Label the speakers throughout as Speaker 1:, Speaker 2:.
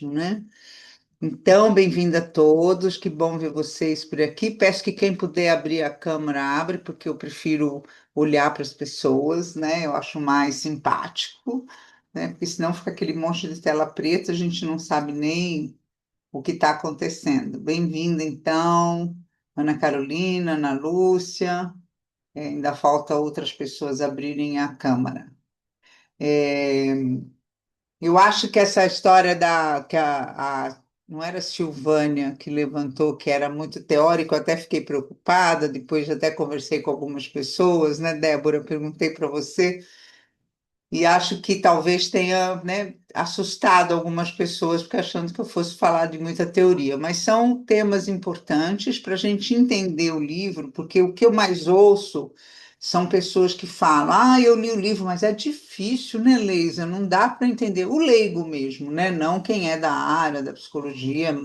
Speaker 1: né? Então, bem-vindo a todos, que bom ver vocês por aqui. Peço que quem puder abrir a câmera, abre, porque eu prefiro olhar para as pessoas, né? Eu acho mais simpático, né? Porque senão fica aquele monte de tela preta, a gente não sabe nem o que está acontecendo. Bem-vinda, então, Ana Carolina, Ana Lúcia. Ainda falta outras pessoas abrirem a câmera. É, Eu acho que essa história não era Silvânia que levantou, que era muito teórico, eu até fiquei preocupada, depois até conversei com algumas pessoas, né, Débora? Perguntei para você, e acho que talvez tenha, né, assustado algumas pessoas, porque achando que eu fosse falar de muita teoria, mas são temas importantes para a gente entender o livro, porque o que eu mais ouço são pessoas que falam: ah, eu li o livro, mas é difícil, né, Leisa? Não dá para entender. O leigo mesmo, né? Não quem é da área da psicologia,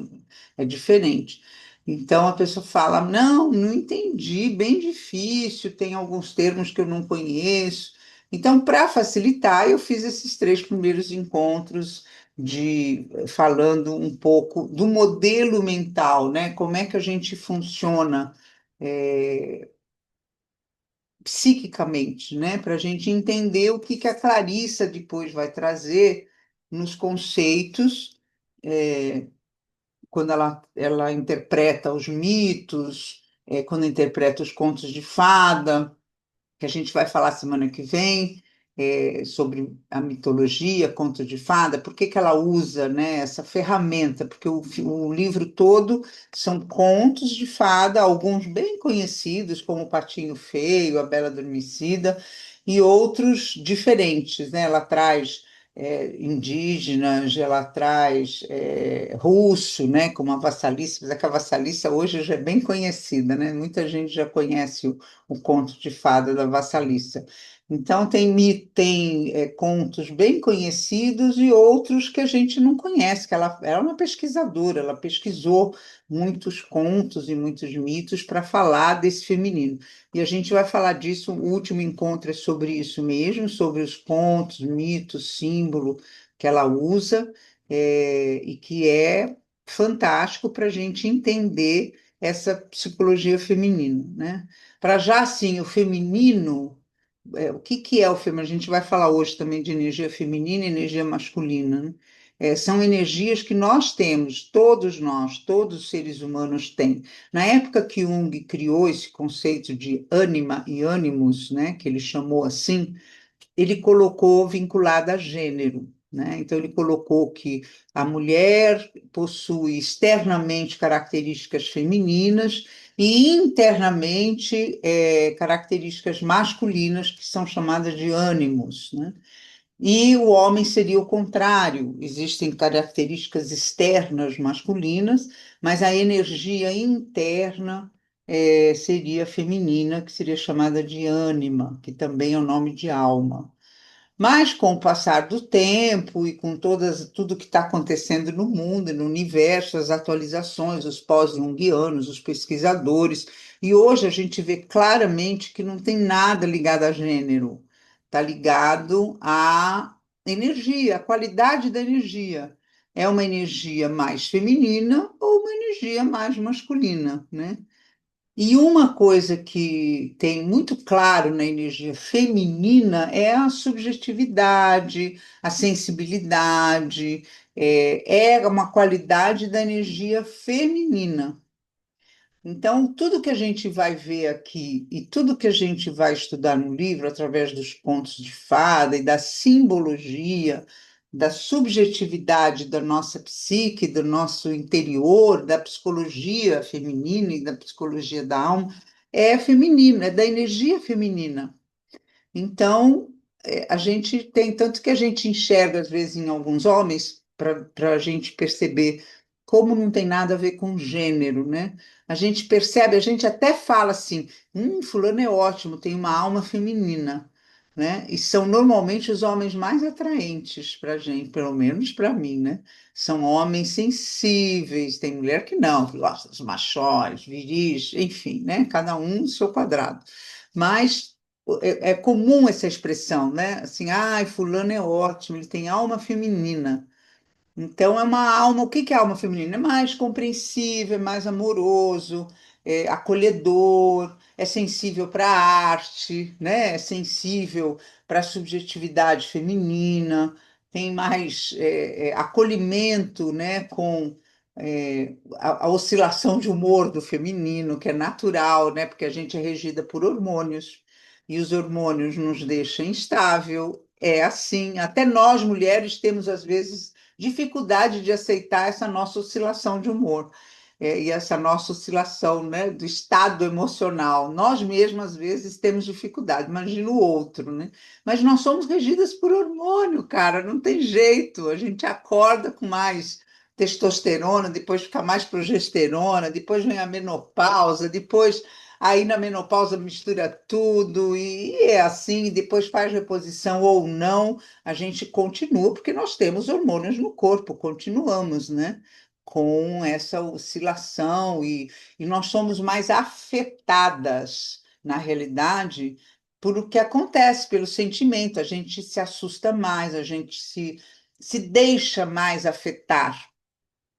Speaker 1: é diferente. Então a pessoa fala: não, não entendi, bem difícil, tem alguns termos que eu não conheço. Então, para facilitar, eu fiz esses três primeiros encontros de falando um pouco do modelo mental, né? Como é que a gente funciona psiquicamente, né? Para a gente entender o que a Clarissa depois vai trazer nos conceitos, quando ela interpreta os mitos, quando interpreta os contos de fada, que a gente vai falar semana que vem, sobre a mitologia, conto de fada, por que que ela usa, né, essa ferramenta, porque o livro todo são contos de fada, alguns bem conhecidos, como o Patinho Feio, a Bela Adormecida, e outros diferentes, né? Ela traz indígenas, ela traz russo, né, como a Vassalissa, mas é que a Vassalissa hoje já é bem conhecida, né? Muita gente já conhece o conto de fada da Vassalissa. Então, tem contos bem conhecidos e outros que a gente não conhece, que ela é uma pesquisadora, ela pesquisou muitos contos e muitos mitos para falar desse feminino. E a gente vai falar disso, o último encontro é sobre isso mesmo, sobre os contos, mitos, símbolo que ela usa, e que é fantástico para a gente entender essa psicologia feminina, né? Para já, assim, o feminino, o que que é o feminino? A gente vai falar hoje também de energia feminina e energia masculina, né? São energias que todos os seres humanos têm. Na época que Jung criou esse conceito de ânima e ânimos, né, que ele chamou assim, ele colocou vinculada a gênero, né? Então, ele colocou que a mulher possui externamente características femininas e internamente características masculinas, que são chamadas de ânimos, né? E o homem seria o contrário, existem características externas masculinas, mas a energia interna seria feminina, que seria chamada de ânima, que também é o nome de alma. Mas com o passar do tempo e com tudo que está acontecendo no mundo, no universo, as atualizações, os pós-junguianos, os pesquisadores, e hoje a gente vê claramente que não tem nada ligado a gênero, está ligado à energia, à qualidade da energia. É uma energia mais feminina ou uma energia mais masculina, né? E uma coisa que tem muito claro na energia feminina é a subjetividade, a sensibilidade, é uma qualidade da energia feminina. Então, tudo que a gente vai ver aqui e tudo que a gente vai estudar no livro, através dos contos de fada e da simbologia, da subjetividade da nossa psique, do nosso interior, da psicologia feminina e da psicologia da alma, é feminino, é da energia feminina. Então, a gente tem, tanto que a gente enxerga, às vezes, em alguns homens, para a gente perceber como não tem nada a ver com gênero, né? A gente percebe, a gente até fala assim: fulano é ótimo, tem uma alma feminina, né? E são normalmente os homens mais atraentes para a gente, pelo menos para mim, né? São homens sensíveis, tem mulher que não, que gosta dos machões, viris, enfim, né? Cada um no seu quadrado. Mas é comum essa expressão, né? Assim, ai, fulano é ótimo, ele tem alma feminina. Então, é uma alma. O que que é alma feminina? É mais compreensível, é mais amoroso, é acolhedor, é sensível para a arte, né? É sensível para a subjetividade feminina, tem mais acolhimento, né? Com a oscilação de humor do feminino, que é natural, né? Porque a gente é regida por hormônios e os hormônios nos deixam instável. É assim, até nós mulheres temos às vezes dificuldade de aceitar essa nossa oscilação de humor, e essa nossa oscilação, né, do estado emocional. Nós mesmas, às vezes, temos dificuldade, imagina o outro, né? Mas nós somos regidas por hormônio, cara, não tem jeito. A gente acorda com mais testosterona, depois fica mais progesterona, depois vem a menopausa, depois aí na menopausa mistura tudo e é assim, depois faz reposição ou não, a gente continua, porque nós temos hormônios no corpo, continuamos, né? Com essa oscilação e nós somos mais afetadas, na realidade, por o que acontece, pelo sentimento. A gente se assusta mais, a gente se deixa mais afetar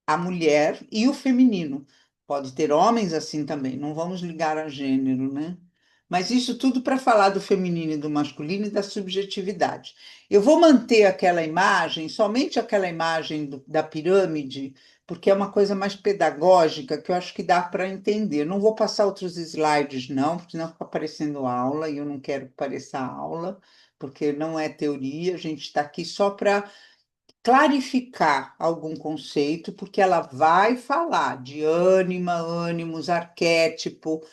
Speaker 1: a mulher e o feminino. Pode ter homens assim também, não vamos ligar a gênero, né? Mas isso tudo para falar do feminino e do masculino e da subjetividade. Eu vou manter aquela imagem, somente aquela imagem da pirâmide, porque é uma coisa mais pedagógica que eu acho que dá para entender. Não vou passar outros slides, não, porque senão fica parecendo aula e eu não quero que pareça aula, porque não é teoria, a gente está aqui só para clarificar algum conceito, porque ela vai falar de ânima, ânimos, arquétipo,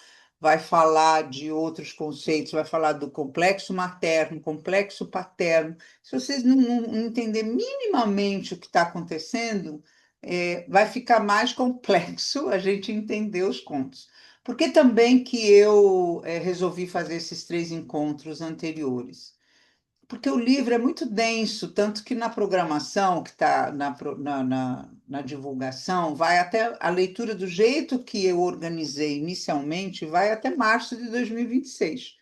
Speaker 1: vai falar de outros conceitos, vai falar do complexo materno, complexo paterno. Se vocês não entender minimamente o que está acontecendo, vai ficar mais complexo a gente entender os contos. Por que também que eu resolvi fazer esses três encontros anteriores? Porque o livro é muito denso, tanto que na programação, que está na divulgação, vai até a leitura do jeito que eu organizei inicialmente, vai até março de 2026.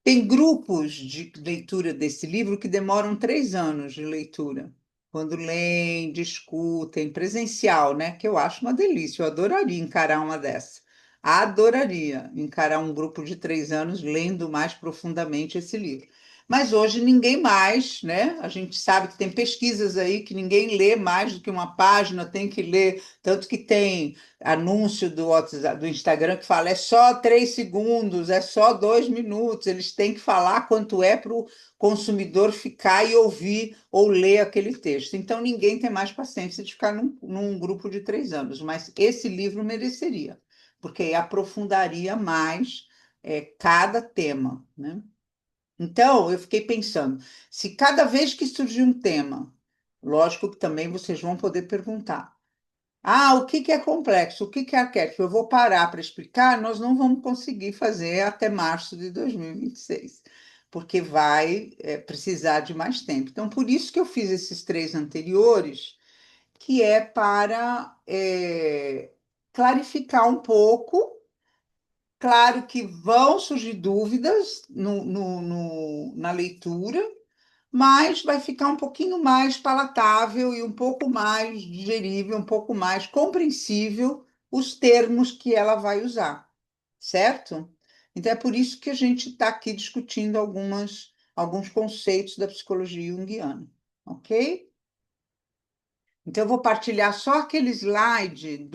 Speaker 1: Tem grupos de leitura desse livro que demoram 3 anos de leitura, quando leem, discutem, presencial, né? Que eu acho uma delícia, eu adoraria encarar uma dessa. Adoraria encarar um grupo de 3 anos lendo mais profundamente esse livro. Mas hoje ninguém mais, né? A gente sabe que tem pesquisas aí que ninguém lê mais do que uma página, tem que ler, tanto que tem anúncio do WhatsApp, do Instagram que fala é só 3 segundos, é só 2 minutos. Eles têm que falar quanto é para o consumidor ficar e ouvir ou ler aquele texto. Então, ninguém tem mais paciência de ficar num grupo de 3 anos, mas esse livro mereceria, porque aí aprofundaria mais cada tema, né? Então, eu fiquei pensando, se cada vez que surgir um tema, lógico que também vocês vão poder perguntar. Ah, o que que é complexo? O que que é arquétipo? Eu vou parar para explicar, nós não vamos conseguir fazer até março de 2026, porque vai, precisar de mais tempo. Então, por isso que eu fiz esses três anteriores, que é para clarificar um pouco. Claro que vão surgir dúvidas na leitura, mas vai ficar um pouquinho mais palatável e um pouco mais digerível, um pouco mais compreensível os termos que ela vai usar, certo? Então é por isso que a gente está aqui discutindo alguns conceitos da psicologia junguiana, ok? Então eu vou partilhar só aquele slide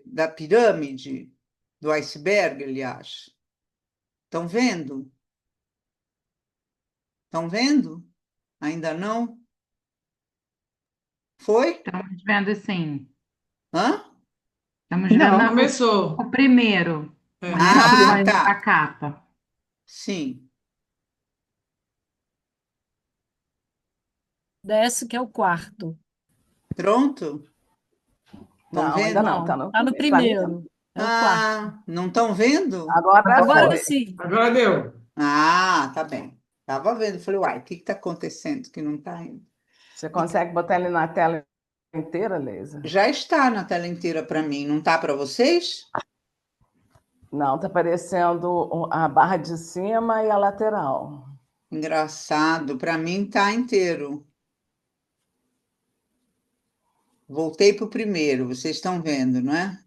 Speaker 1: da pirâmide, do iceberg, aliás. Estão vendo? Estão vendo? Ainda não? Foi?
Speaker 2: Estamos vendo sim.
Speaker 1: Hã?
Speaker 2: Estamos vendo
Speaker 3: Não,
Speaker 2: o
Speaker 3: começou.
Speaker 2: primeiro,
Speaker 3: É,
Speaker 2: Mulher
Speaker 3: a
Speaker 1: Ah,
Speaker 2: Silvana
Speaker 1: tá.
Speaker 2: da Capa.
Speaker 1: Sim.
Speaker 4: Desce que é o quarto.
Speaker 1: Pronto? Estão
Speaker 5: Não, ainda
Speaker 1: vendo?
Speaker 5: não, tá
Speaker 4: Não,
Speaker 5: no
Speaker 4: tá no
Speaker 5: primeiro, tá ali mesmo.
Speaker 4: primeiro. É o quarto.
Speaker 1: Ah, não estão vendo?
Speaker 5: Agora
Speaker 4: Agora
Speaker 5: foi.
Speaker 4: sim.
Speaker 3: agora deu.
Speaker 1: Ah, tá bem. Estava vendo. Falei, uai, o que está acontecendo que não está indo?
Speaker 5: Você
Speaker 1: E
Speaker 5: consegue botar ele na tela inteira, Leisa?
Speaker 1: já está na tela inteira para mim, não está para vocês?
Speaker 5: Não, tá aparecendo a barra de cima e a lateral.
Speaker 1: Engraçado, para mim está inteiro. Voltei para o primeiro, vocês estão vendo, não é?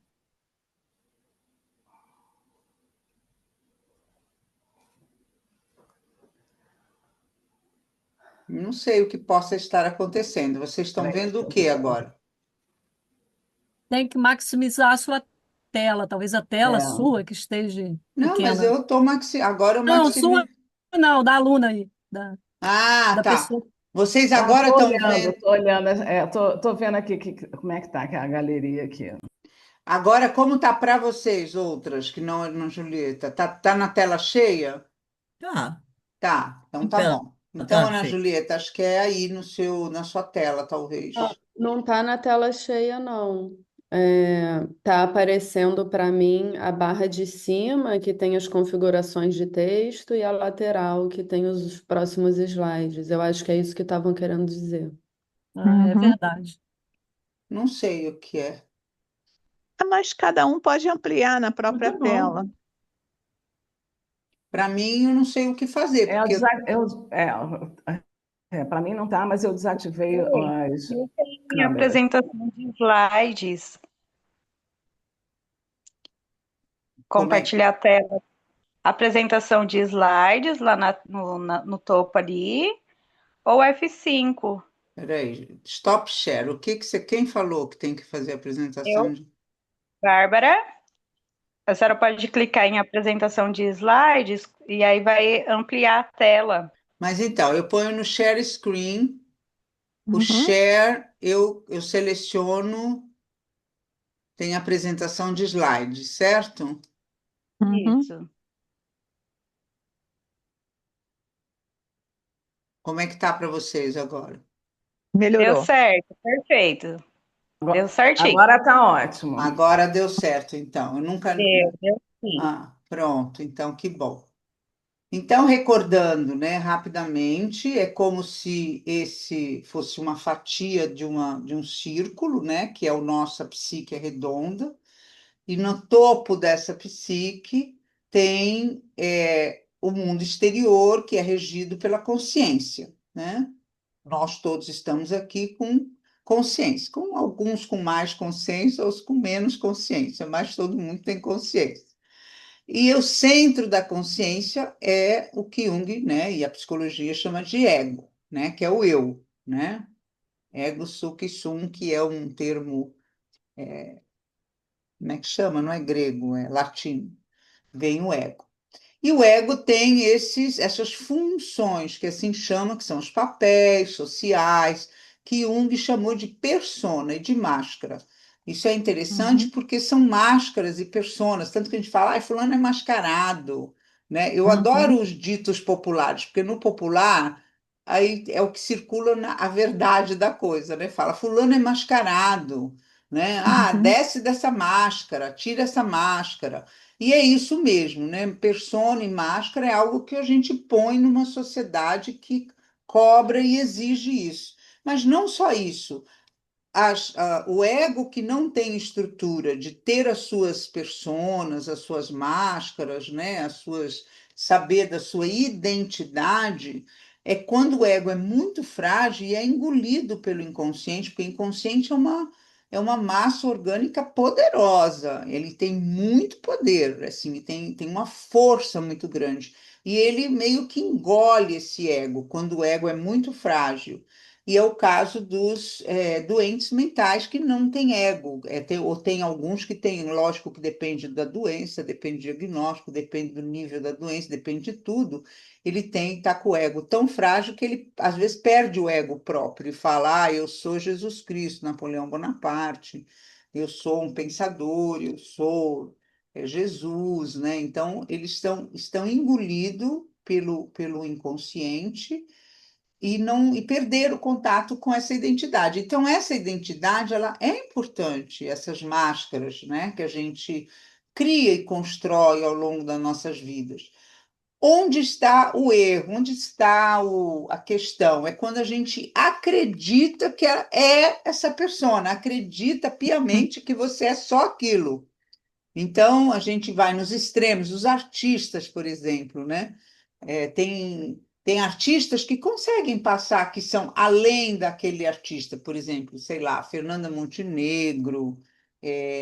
Speaker 1: Não sei o que possa estar acontecendo. Vocês estão
Speaker 5: Peraí,
Speaker 1: vendo
Speaker 5: deixa
Speaker 1: o
Speaker 5: eu
Speaker 1: que
Speaker 5: ver.
Speaker 1: agora?
Speaker 4: Tem que maximizar a sua tela. Talvez a tela
Speaker 5: É.
Speaker 4: sua que esteja
Speaker 1: Não, mas
Speaker 4: pequena.
Speaker 1: eu estou agora eu
Speaker 4: Não, sua
Speaker 1: maximizei.
Speaker 4: não, da aluna aí, da,
Speaker 1: Ah,
Speaker 4: da
Speaker 1: tá.
Speaker 4: pessoa.
Speaker 1: Vocês
Speaker 5: Ah,
Speaker 1: agora estão vendo.
Speaker 5: tô olhando, tô vendo aqui como é que tá a galeria aqui.
Speaker 1: Agora, como tá para vocês, outras, que não é na Julieta? Tá na tela cheia?
Speaker 3: Tá.
Speaker 1: Tá, então tá
Speaker 3: Então,
Speaker 1: bom. Então,
Speaker 3: tá,
Speaker 1: Ana
Speaker 3: perfeito.
Speaker 1: Julieta, acho que é aí no na sua tela, talvez.
Speaker 6: Não tá na tela cheia, não. Tá aparecendo para mim a barra de cima, que tem as configurações de texto, e a lateral, que tem os próximos slides. Eu acho que é isso que estavam querendo dizer.
Speaker 4: Ah, é verdade.
Speaker 1: Não sei o que é.
Speaker 7: Mas cada um pode ampliar na própria
Speaker 5: Muito bom.
Speaker 7: tela.
Speaker 1: Para mim, eu não sei o que fazer,
Speaker 5: É, eu,
Speaker 1: porque
Speaker 5: desa- eu, para mim não tá, mas eu desativei
Speaker 8: Oi,
Speaker 5: as
Speaker 8: não tem
Speaker 5: câmeras.
Speaker 8: apresentação de slides,
Speaker 1: como é?
Speaker 8: compartilhar a tela. Apresentação de slides lá no topo ali, ou F5.
Speaker 1: Peraí, stop share. O que que você, quem falou que tem que fazer a apresentação
Speaker 8: Eu,
Speaker 1: de...
Speaker 8: Bárbara, a senhora pode clicar em apresentação de slides e aí vai ampliar a tela.
Speaker 1: Mas então, eu ponho no share screen, o
Speaker 7: Uhum.
Speaker 1: share, eu seleciono, tem apresentação de slides, certo?
Speaker 7: Uhum.
Speaker 8: Isso.
Speaker 1: Como é que tá para vocês agora?
Speaker 8: Deu
Speaker 7: Melhorou.
Speaker 8: certo, perfeito. Deu certinho.
Speaker 5: Agora tá ótimo.
Speaker 1: Agora deu certo, então. Eu nunca.
Speaker 8: Deu sim.
Speaker 1: Ah, pronto, então que bom. Então, recordando, né, rapidamente, é como se esse fosse uma fatia de um círculo, né, que é o nossa psique é redonda, e no topo dessa psique tem o mundo exterior, que é regido pela consciência, né? Nós todos estamos aqui com consciência, com alguns com mais consciência, outros com menos consciência, mas todo mundo tem consciência. E o centro da consciência é o que Jung, né, e a psicologia chama de ego, né, que é o eu, né? Ego, suk e sum, que é um termo, como é que chama? Não é grego, é latino. Vem o ego. E o ego tem essas funções, que assim chama, que são os papéis sociais, que Jung chamou de persona e de máscara. Isso é interessante
Speaker 7: Uhum.
Speaker 1: porque são máscaras e personas, tanto que a gente fala, ai, fulano é mascarado, né? Eu adoro
Speaker 7: Uhum.
Speaker 1: os ditos populares, porque no popular aí é o que circula a verdade da coisa, né? Fala, fulano é mascarado, né? Ah,
Speaker 7: Uhum.
Speaker 1: desce dessa máscara, tira essa máscara. E é isso mesmo, né? Persona e máscara é algo que a gente põe numa sociedade que cobra e exige isso. Mas não só isso. O ego que não tem estrutura de ter as suas personas, as suas máscaras, né? Saber da sua identidade, é quando o ego é muito frágil e é engolido pelo inconsciente, porque o inconsciente é uma massa orgânica poderosa, ele tem muito poder, assim, tem uma força muito grande. E ele meio que engole esse ego, quando o ego é muito frágil. E é o caso dos doentes mentais que não têm ego. Ou tem alguns que têm, lógico que depende da doença, depende do diagnóstico, depende do nível da doença, depende de tudo. Ele está com o ego tão frágil que ele, às vezes, perde o ego próprio e fala: Ah, eu sou Jesus Cristo, Napoleão Bonaparte, eu sou um pensador, eu sou Jesus, né? Então, eles estão engolidos pelo inconsciente e perder o contato com essa identidade. Então, essa identidade, ela é importante, essas máscaras, né, que a gente cria e constrói ao longo das nossas vidas. Onde está o erro? Onde está a questão? É quando a gente acredita que ela é essa pessoa, acredita piamente que você é só aquilo. Então, a gente vai nos extremos, os artistas, por exemplo, né? Tem artistas que conseguem passar, que são além daquele artista, por exemplo, sei lá, Fernanda Montenegro.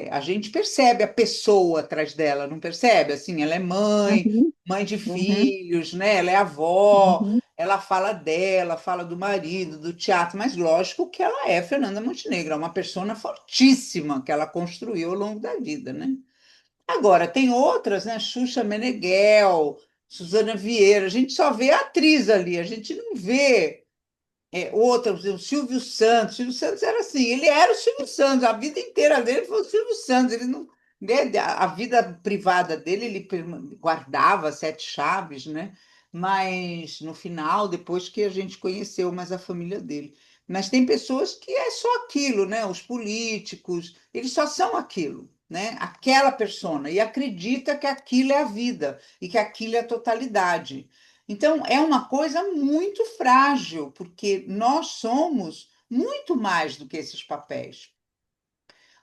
Speaker 1: A gente percebe a pessoa atrás dela, não percebe? Assim, ela é mãe,
Speaker 7: Uhum,
Speaker 1: mãe de
Speaker 7: uhum,
Speaker 1: filhos, né? Ela é avó,
Speaker 7: uhum.
Speaker 1: ela fala dela, fala do marido, do teatro, mas lógico que ela é Fernanda Montenegro, é uma persona fortíssima que ela construiu ao longo da vida, né? Agora, tem outras, né? Xuxa Meneghel, Suzana Vieira, a gente só vê a atriz ali, a gente não vê outra, por exemplo, Silvio Santos. Silvio Santos era assim, ele era o Silvio Santos, a vida inteira dele foi o Silvio Santos. Ele não, né, a vida privada dele, ele guardava sete chaves, né? Mas no final, depois que a gente conheceu mais a família dele. Mas tem pessoas que é só aquilo, né? Os políticos, eles só são aquilo, né? Aquela persona, e acredita que aquilo é a vida e que aquilo é a totalidade. Então, é uma coisa muito frágil, porque nós somos muito mais do que esses papéis.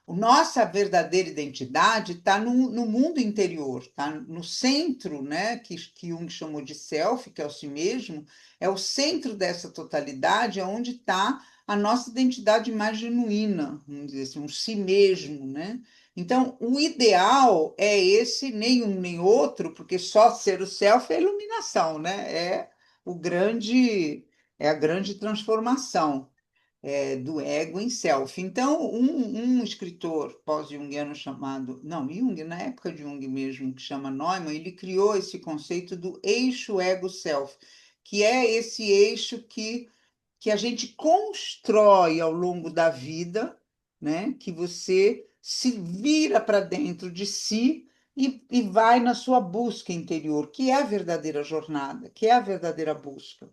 Speaker 1: Nossa verdadeira identidade está no mundo interior, está no centro, né, que Jung chamou de self, que é o si mesmo, é o centro dessa totalidade, é onde está a nossa identidade mais genuína, vamos dizer assim, um si mesmo, né? Então, o ideal é esse, nem um nem outro, porque só ser o self é a iluminação, né? O grande, é a grande transformação do ego em self. Então, um escritor pós-junguiano chamado, não, Jung, na época de Jung mesmo, que chama Neumann, ele criou esse conceito do eixo ego-self, que é esse eixo que a gente constrói ao longo da vida, né? Que você se vira para dentro de si e vai na sua busca interior, que é a verdadeira jornada, que é a verdadeira busca,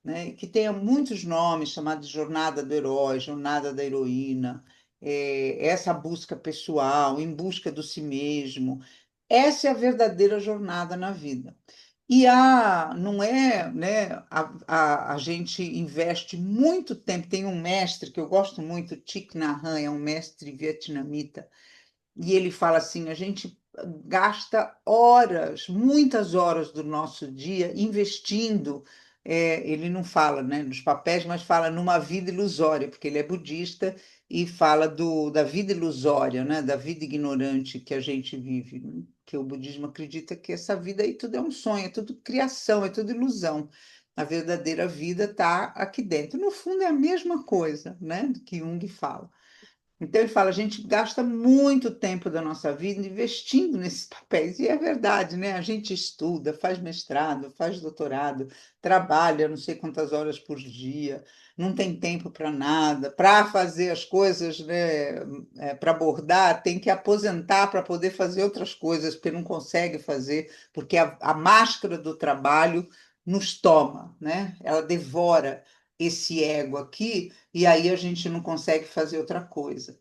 Speaker 1: né, que tenha muitos nomes, chamados de jornada do herói, jornada da heroína, essa busca pessoal, em busca do si mesmo. Essa é a verdadeira jornada na vida. E não é, né, a gente investe muito tempo. Tem um mestre que eu gosto muito, Thich Nhat Hanh, é um mestre vietnamita, e ele fala assim: a gente gasta horas, muitas horas do nosso dia investindo. Ele não fala, né, nos papéis, mas fala numa vida ilusória, porque ele é budista e fala da vida ilusória, né, da vida ignorante que a gente vive, né? Que o budismo acredita que essa vida aí tudo é um sonho, é tudo criação, é tudo ilusão. A verdadeira vida está aqui dentro. No fundo, é a mesma coisa, né, do que Jung fala. Então, ele fala, a gente gasta muito tempo da nossa vida investindo nesses papéis, e é verdade, né? A gente estuda, faz mestrado, faz doutorado, trabalha não sei quantas horas por dia, não tem tempo para nada, para fazer as coisas, né? Para bordar, tem que aposentar para poder fazer outras coisas, porque não consegue fazer, porque a máscara do trabalho nos toma, né? Ela devora esse ego aqui, e aí a gente não consegue fazer outra coisa.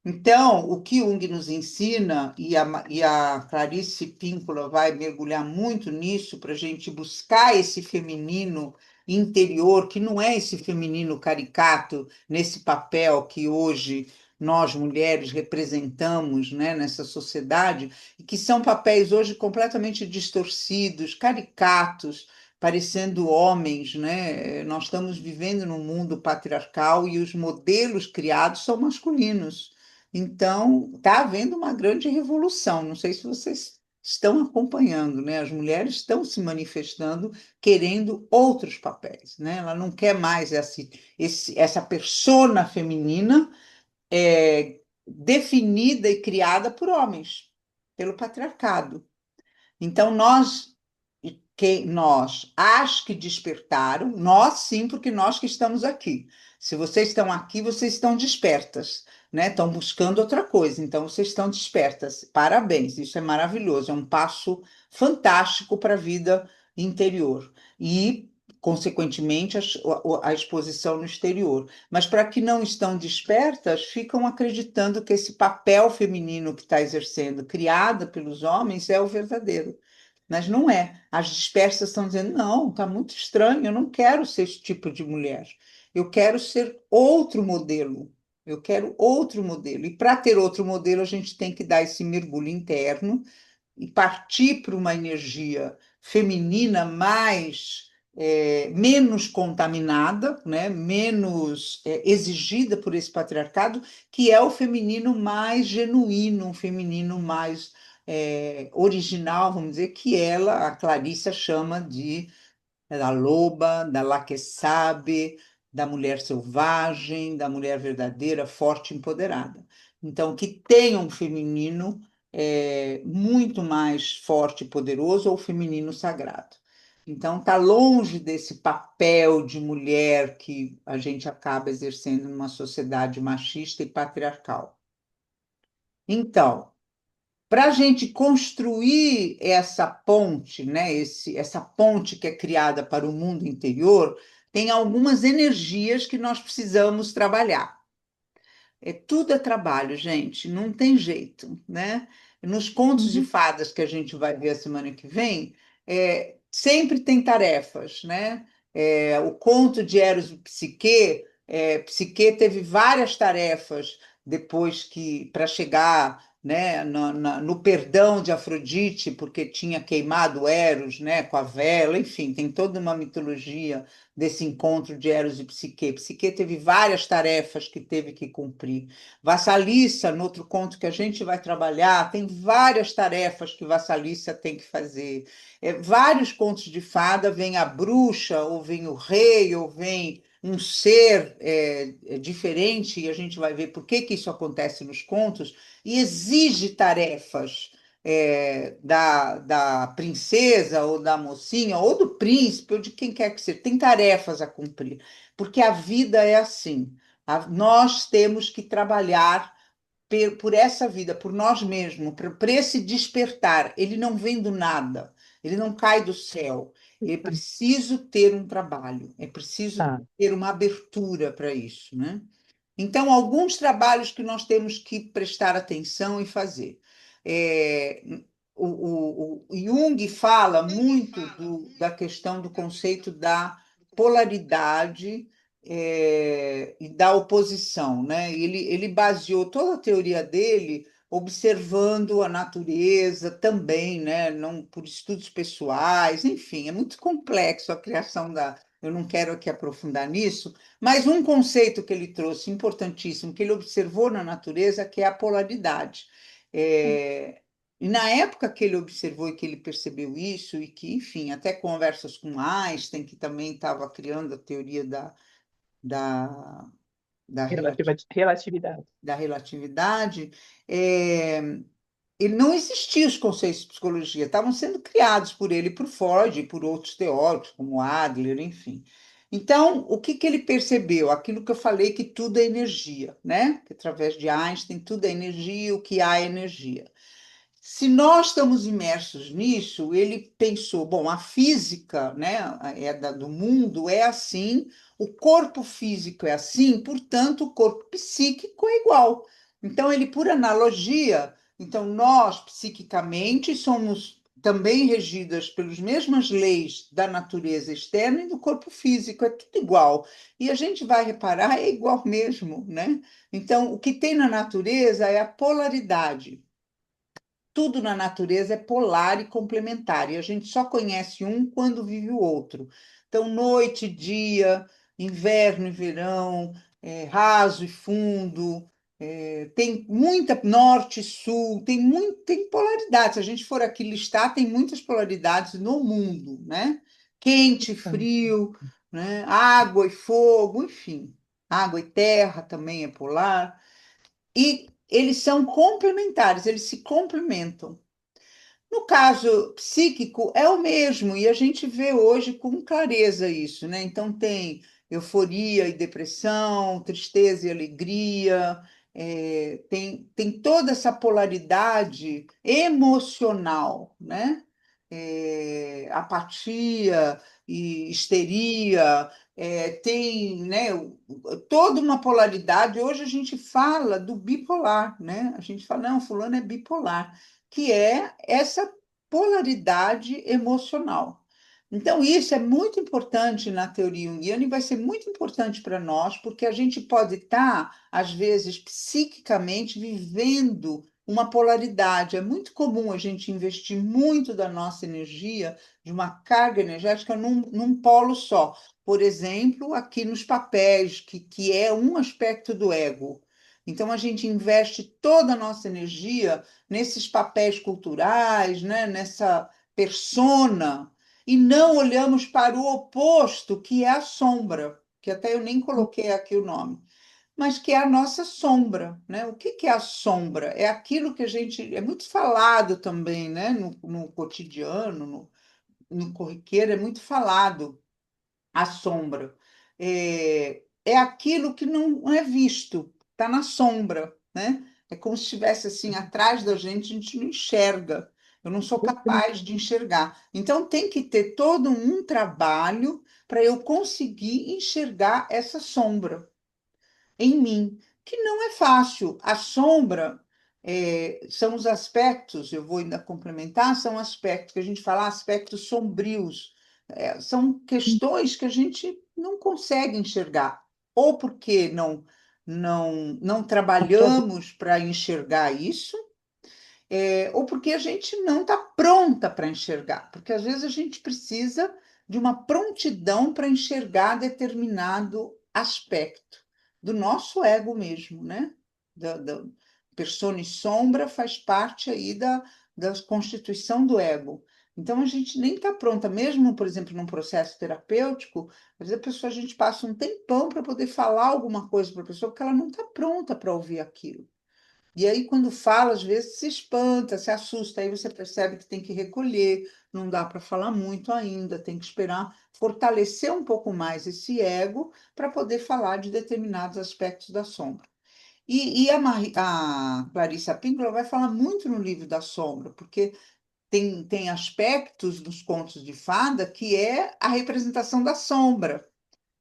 Speaker 1: Então, o que Jung nos ensina, e a Clarice Píncola vai mergulhar muito nisso, para a gente buscar esse feminino interior, que não é esse feminino caricato, nesse papel que hoje nós mulheres representamos, né, nessa sociedade, e que são papéis hoje completamente distorcidos, caricatos, parecendo homens, né? Nós estamos vivendo num mundo patriarcal e os modelos criados são masculinos. Então, está havendo uma grande revolução. Não sei se vocês estão acompanhando, né? As mulheres estão se manifestando querendo outros papéis, né? Ela não quer mais essa persona feminina definida e criada por homens, pelo patriarcado. Então, as que despertaram, nós sim, porque nós que estamos aqui. Se vocês estão aqui, vocês estão despertas, né? Estão buscando outra coisa, então vocês estão despertas. Parabéns, isso é maravilhoso, é um passo fantástico para a vida interior e, consequentemente, a exposição no exterior. Mas para que não estão despertas, ficam acreditando que esse papel feminino que está exercendo, criado pelos homens, é o verdadeiro. Mas não é. As dispersas estão dizendo, não, está muito estranho, eu não quero ser esse tipo de mulher. Eu quero ser outro modelo. Eu quero outro modelo. E para ter outro modelo, a gente tem que dar esse mergulho interno e partir para uma energia feminina mais menos contaminada, né, menos exigida por esse patriarcado, que é o feminino mais genuíno, um feminino mais original, vamos dizer, que ela, a Clarissa, chama de da loba, da la que sabe, da mulher selvagem, da mulher verdadeira, forte, empoderada. Então, que tenha um feminino muito mais forte e poderoso, ou feminino sagrado. Então, está longe desse papel de mulher que a gente acaba exercendo numa sociedade machista e patriarcal. Então, para a gente construir essa ponte, né, essa ponte que é criada para o mundo interior, tem algumas energias que nós precisamos trabalhar. Tudo é trabalho, gente, não tem jeito, né? Nos contos de fadas que a gente vai ver a semana que vem, sempre tem tarefas, né? O conto de Eros e Psique, Psique teve várias tarefas depois que para chegar, né, no perdão de Afrodite, porque tinha queimado Eros, né, com a vela, enfim, tem toda uma mitologia desse encontro de Eros e Psique. Psique teve várias tarefas que teve que cumprir. Vassalissa, no outro conto que a gente vai trabalhar, tem várias tarefas que Vassalissa tem que fazer. Vários contos de fada, vem a bruxa, ou vem o rei, ou vem um ser diferente, e a gente vai ver por que isso acontece nos contos, e exige tarefas da princesa, ou da mocinha, ou do príncipe, ou de quem quer que seja. Tem tarefas a cumprir, porque a vida é assim. Nós temos que trabalhar por essa vida, por nós mesmos, por esse despertar. Ele não vem do nada, ele não cai do céu. É preciso ter um trabalho, é preciso ter uma abertura para isso, né? Então, alguns trabalhos que nós temos que prestar atenção e fazer. O Jung fala muito da questão do conceito da polaridade e da oposição, né? Ele baseou toda a teoria dele observando a natureza também, né? Não por estudos pessoais, enfim, é muito complexo a criação da. Eu não quero aqui aprofundar nisso, mas um conceito que ele trouxe importantíssimo, que ele observou na natureza, que é a polaridade. E na época que ele observou e que ele percebeu isso, e que, enfim, até conversas com Einstein, que também estava criando a teoria da, da
Speaker 3: Relatividade.
Speaker 1: da relatividade, ele não existia os conceitos de psicologia, estavam sendo criados por ele, por Freud e por outros teóricos, como Adler, enfim. Então, o que ele percebeu? Aquilo que eu falei, que tudo é energia, né? Que através de Einstein, tudo é energia, o que há é energia. Se nós estamos imersos nisso, ele pensou, bom, a física, né, do mundo é assim, o corpo físico é assim, portanto, o corpo psíquico é igual. Então, ele, por analogia, então nós, psiquicamente, somos também regidas pelas mesmas leis da natureza externa e do corpo físico, é tudo igual. E a gente vai reparar, é igual mesmo, né? Então, o que tem na natureza é a polaridade. Tudo na natureza é polar e complementar, e a gente só conhece um quando vive o outro. Então, noite, dia, inverno e verão, raso e fundo, tem muita norte e sul, tem polaridade. Se a gente for aqui listar, tem muitas polaridades no mundo, né? Quente, frio, né? Água e fogo, enfim. Água e terra também é polar. E eles são complementares, eles se complementam. No caso psíquico, é o mesmo, e a gente vê hoje com clareza isso, né? Então, tem euforia e depressão, tristeza e alegria, tem toda essa polaridade emocional, né? Apatia e histeria, tem, né, toda uma polaridade. Hoje a gente fala do bipolar, né? A gente fala, não, fulano é bipolar, que é essa polaridade emocional. Então, isso é muito importante na teoria junguiana e vai ser muito importante para nós, porque a gente pode estar, às vezes, psiquicamente vivendo uma polaridade. É muito comum a gente investir muito da nossa energia, de uma carga energética, num polo só. Por exemplo, aqui nos papéis, que é um aspecto do ego. Então, a gente investe toda a nossa energia nesses papéis culturais, né? Nessa persona, e não olhamos para o oposto, que é a sombra, que até eu nem coloquei aqui o nome, mas que é a nossa sombra, né? O que que é a sombra? É aquilo que a gente é muito falado também, né? No cotidiano, no corriqueiro, é muito falado a sombra. É aquilo que não é visto, está na sombra, né? É como se estivesse assim atrás da gente, a gente não enxerga. Eu não sou capaz de enxergar. Então tem que ter todo um trabalho para eu conseguir enxergar essa sombra em mim, que não é fácil. A sombra são os aspectos, eu vou ainda complementar, são aspectos que a gente fala, aspectos sombrios. São questões que a gente não consegue enxergar, ou porque não trabalhamos para enxergar isso, ou porque a gente não está pronta para enxergar, porque às vezes a gente precisa de uma prontidão para enxergar determinado aspecto do nosso ego mesmo, né? Da persona e sombra faz parte aí da constituição do ego. Então a gente nem está pronta, mesmo, por exemplo, num processo terapêutico, às vezes a gente passa um tempão para poder falar alguma coisa para a pessoa, porque ela não está pronta para ouvir aquilo. E aí, quando fala, às vezes se espanta, se assusta, aí você percebe que tem que recolher, não dá para falar muito ainda, tem que esperar fortalecer um pouco mais esse ego para poder falar de determinados aspectos da sombra. E a Clarissa Pinkola vai falar muito no livro da sombra, porque tem aspectos dos contos de fada que é a representação da sombra,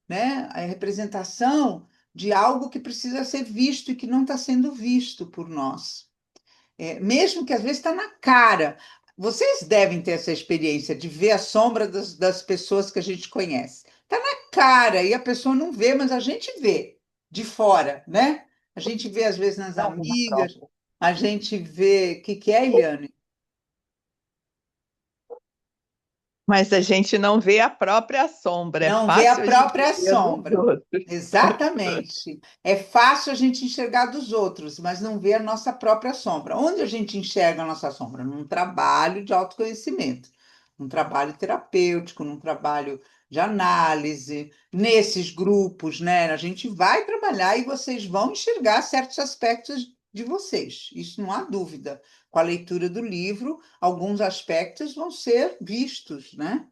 Speaker 1: né? A representação de algo que precisa ser visto e que não está sendo visto por nós. Mesmo que às vezes está na cara. Vocês devem ter essa experiência de ver a sombra das pessoas que a gente conhece. Está na cara e a pessoa não vê, mas a gente vê de fora, né? A gente vê às vezes nas
Speaker 5: Não, uma
Speaker 1: amigas,
Speaker 5: própria.
Speaker 1: a gente vê. O que é, Eliane?
Speaker 7: Mas a gente não vê a própria sombra. É
Speaker 1: Não vê a
Speaker 7: fácil a gente
Speaker 1: própria
Speaker 7: ver nos
Speaker 1: sombra.
Speaker 7: outros.
Speaker 1: Exatamente. É fácil a gente enxergar dos outros, mas não vê a nossa própria sombra. Onde a gente enxerga a nossa sombra? Num trabalho de autoconhecimento, num trabalho terapêutico, num trabalho de análise, nesses grupos, né? A gente vai trabalhar e vocês vão enxergar certos aspectos de vocês. Isso não há dúvida. Com a leitura do livro, alguns aspectos vão ser vistos, né?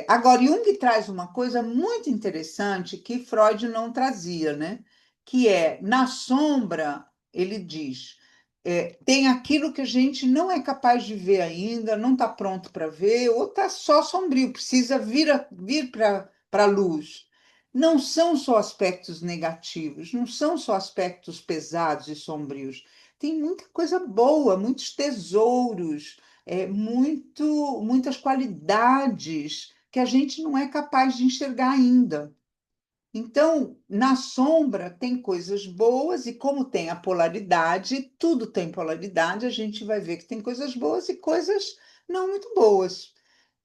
Speaker 1: Agora, Jung traz uma coisa muito interessante que Freud não trazia, né? Que é, na sombra, ele diz, tem aquilo que a gente não é capaz de ver ainda, não está pronto para ver, ou está só sombrio, precisa vir para a luz. Não são só aspectos negativos, não são só aspectos pesados e sombrios. Tem muita coisa boa, muitos tesouros, muitas qualidades que a gente não é capaz de enxergar ainda. Então, na sombra tem coisas boas, e como tem a polaridade, tudo tem polaridade, a gente vai ver que tem coisas boas e coisas não muito boas.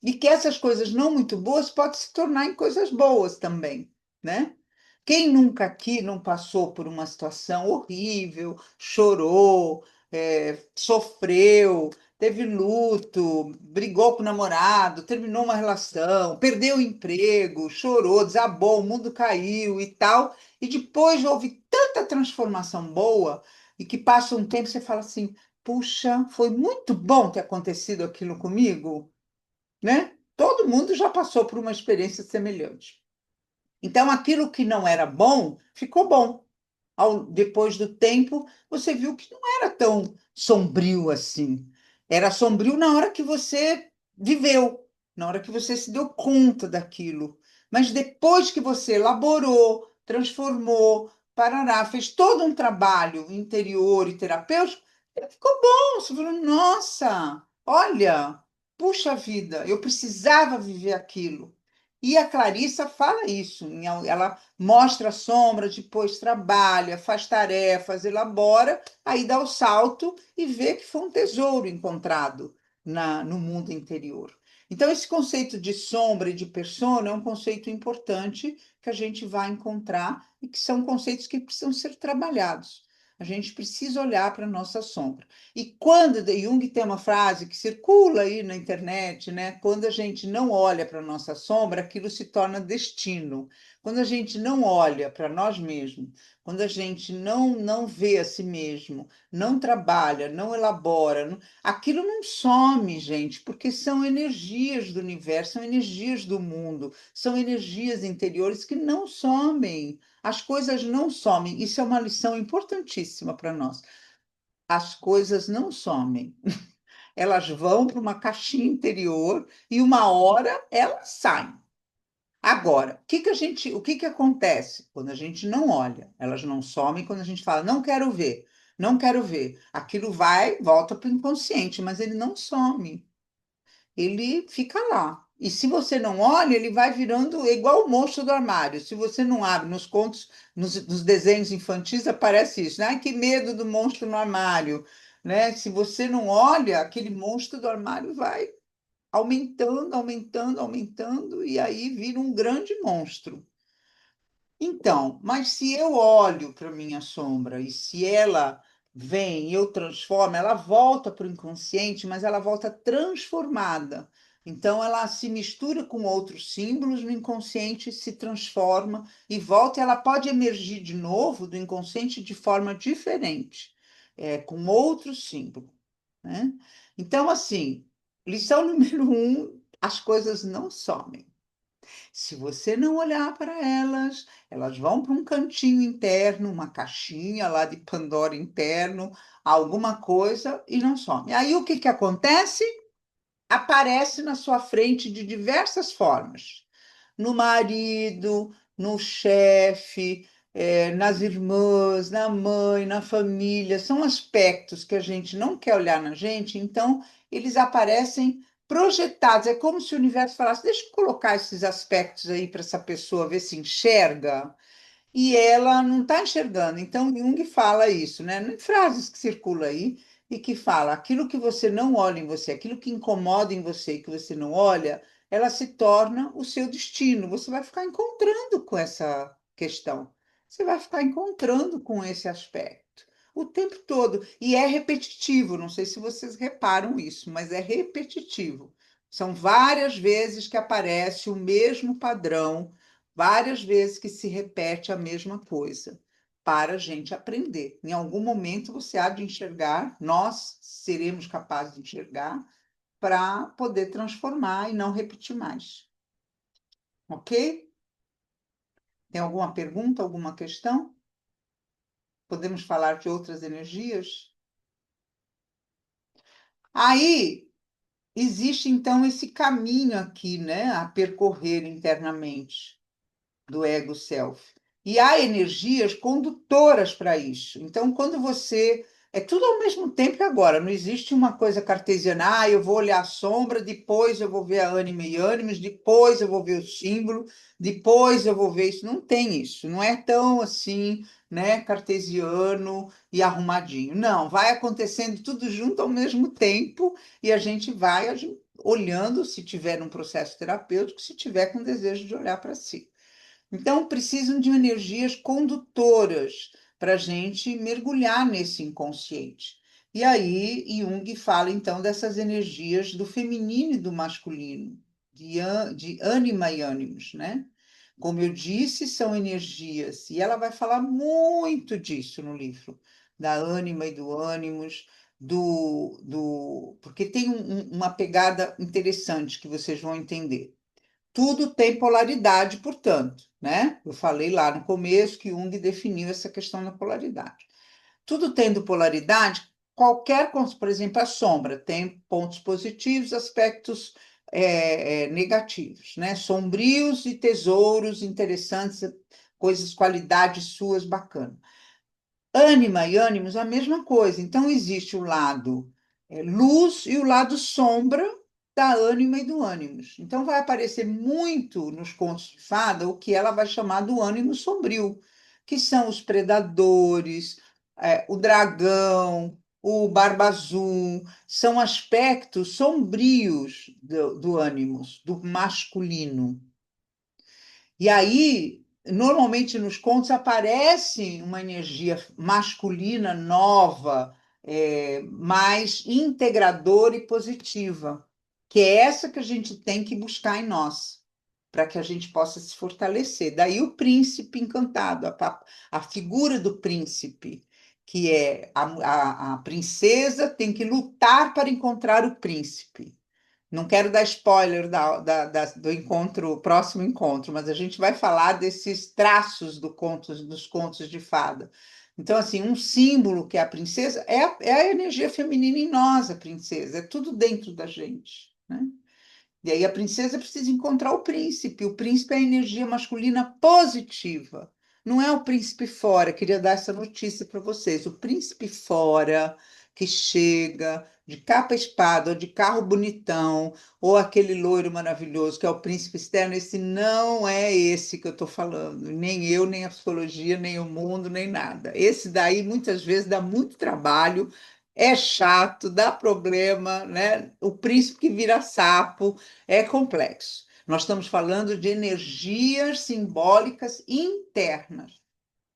Speaker 1: E que essas coisas não muito boas podem se tornar em coisas boas também, né? Quem nunca aqui não passou por uma situação horrível, chorou, sofreu, teve luto, brigou com o namorado, terminou uma relação, perdeu o emprego, chorou, desabou, o mundo caiu e tal, e depois houve tanta transformação boa e que passa um tempo e você fala assim: puxa, foi muito bom ter acontecido aquilo comigo, né? Todo mundo já passou por uma experiência semelhante. Então, aquilo que não era bom, ficou bom. Depois do tempo, você viu que não era tão sombrio assim. Era sombrio na hora que você viveu, na hora que você se deu conta daquilo. Mas depois que você elaborou, transformou, parará, fez todo um trabalho interior e terapêutico, ficou bom. Você falou: nossa, olha, puxa vida, eu precisava viver aquilo. E a Clarissa fala isso, ela mostra a sombra, depois trabalha, faz tarefas, elabora, aí dá o salto e vê que foi um tesouro encontrado no mundo interior. Então, esse conceito de sombra e de persona é um conceito importante que a gente vai encontrar e que são conceitos que precisam ser trabalhados. A gente precisa olhar para a nossa sombra. E quando Jung tem uma frase que circula aí na internet, né? Quando a gente não olha para a nossa sombra, aquilo se torna destino. Quando a gente não olha para nós mesmos, quando a gente não vê a si mesmo, não trabalha, não elabora, aquilo não some, gente, porque são energias do universo, são energias do mundo, são energias interiores que não somem. As coisas não somem. Isso é uma lição importantíssima para nós. As coisas não somem. Elas vão para uma caixinha interior e uma hora elas saem. Agora, o que que acontece quando a gente não olha? Elas não somem quando a gente fala, não quero ver, não quero ver. Aquilo vai, volta para o inconsciente, mas ele não some. Ele fica lá. E se você não olha, ele vai virando igual o monstro do armário. Se você não abre nos contos, nos desenhos infantis, aparece isso, né? Ai, que medo do monstro no armário, né? Se você não olha, aquele monstro do armário vai aumentando, aumentando, aumentando, e aí vira um grande monstro. Então, mas se eu olho para minha sombra e se ela vem e eu transformo, ela volta para o inconsciente, mas ela volta transformada. Então, ela se mistura com outros símbolos no inconsciente, se transforma e volta, e ela pode emergir de novo do inconsciente de forma diferente, com outro símbolo, né? Então, assim, lição número um, as coisas não somem. Se você não olhar para elas, elas vão para um cantinho interno, uma caixinha lá de Pandora interno, alguma coisa e não some. Aí o que que acontece? Aparece na sua frente de diversas formas. No marido, no chefe, nas irmãs, na mãe, na família. São aspectos que a gente não quer olhar na gente, então eles aparecem projetados. É como se o universo falasse: deixa eu colocar esses aspectos aí para essa pessoa ver se enxerga. E ela não está enxergando. Então, Jung fala isso, né? Em frases que circulam aí, e que fala: aquilo que você não olha em você, aquilo que incomoda em você e que você não olha, ela se torna o seu destino. Você vai ficar encontrando com essa questão. Você vai ficar encontrando com esse aspecto o tempo todo. E é repetitivo, não sei se vocês reparam isso, mas é repetitivo. São várias vezes que aparece o mesmo padrão, várias vezes que se repete a mesma coisa, para a gente aprender. Em algum momento você há de enxergar, nós seremos capazes de enxergar, para poder transformar e não repetir mais. Ok? Tem alguma pergunta, alguma questão? Podemos falar de outras energias? Aí existe então esse caminho aqui, né, a percorrer internamente do ego self. E há energias condutoras para isso. Então, quando você. É tudo ao mesmo tempo que agora, não existe uma coisa cartesiana, eu vou olhar a sombra, depois eu vou ver a ânima e ânimos, depois eu vou ver o símbolo, depois eu vou ver isso. Não tem isso, não é tão assim, né, cartesiano e arrumadinho. Não, vai acontecendo tudo junto ao mesmo tempo e a gente vai olhando, se tiver um processo terapêutico, se tiver com desejo de olhar para si. Então, precisam de energias condutoras para a gente mergulhar nesse inconsciente. E aí, Jung fala então dessas energias do feminino e do masculino, de ânima e ânimos, né? Como eu disse, são energias, e ela vai falar muito disso no livro, da ânima e do ânimos, porque tem uma pegada interessante que vocês vão entender. Tudo tem polaridade, portanto, né? Eu falei lá no começo que Jung definiu essa questão da polaridade. Tudo tendo polaridade, por exemplo, a sombra tem pontos positivos, aspectos negativos, né? Sombrios e tesouros interessantes, coisas, qualidades suas bacanas. Ânima e ânimos, a mesma coisa. Então, existe o lado luz e o lado sombra da ânima e do ânimos. Então, vai aparecer muito nos contos de fada o que ela vai chamar do ânimo sombrio, que são os predadores, o dragão, o barba azul, são aspectos sombrios do ânimos, do masculino. E aí, normalmente nos contos aparece uma energia masculina nova, mais integradora e positiva, que é essa que a gente tem que buscar em nós, para que a gente possa se fortalecer. Daí o príncipe encantado, a figura do príncipe, que é a princesa tem que lutar para encontrar o príncipe. Não quero dar spoiler do encontro, próximo encontro, mas a gente vai falar desses traços dos contos de fada. Então, assim, um símbolo que é a princesa é a energia feminina em nós, a princesa, é tudo dentro da gente, né? E aí a princesa precisa encontrar o príncipe. O príncipe é a energia masculina positiva. Não é o príncipe fora. Queria dar essa notícia para vocês. O príncipe fora que chega de capa e espada, ou de carro bonitão, ou aquele loiro maravilhoso que é o príncipe externo, esse não é esse que eu estou falando. Nem eu, nem a psicologia, nem o mundo, nem nada. Esse daí muitas vezes dá muito trabalho, é chato, dá problema, né? O príncipe que vira sapo é complexo. Nós estamos falando de energias simbólicas internas.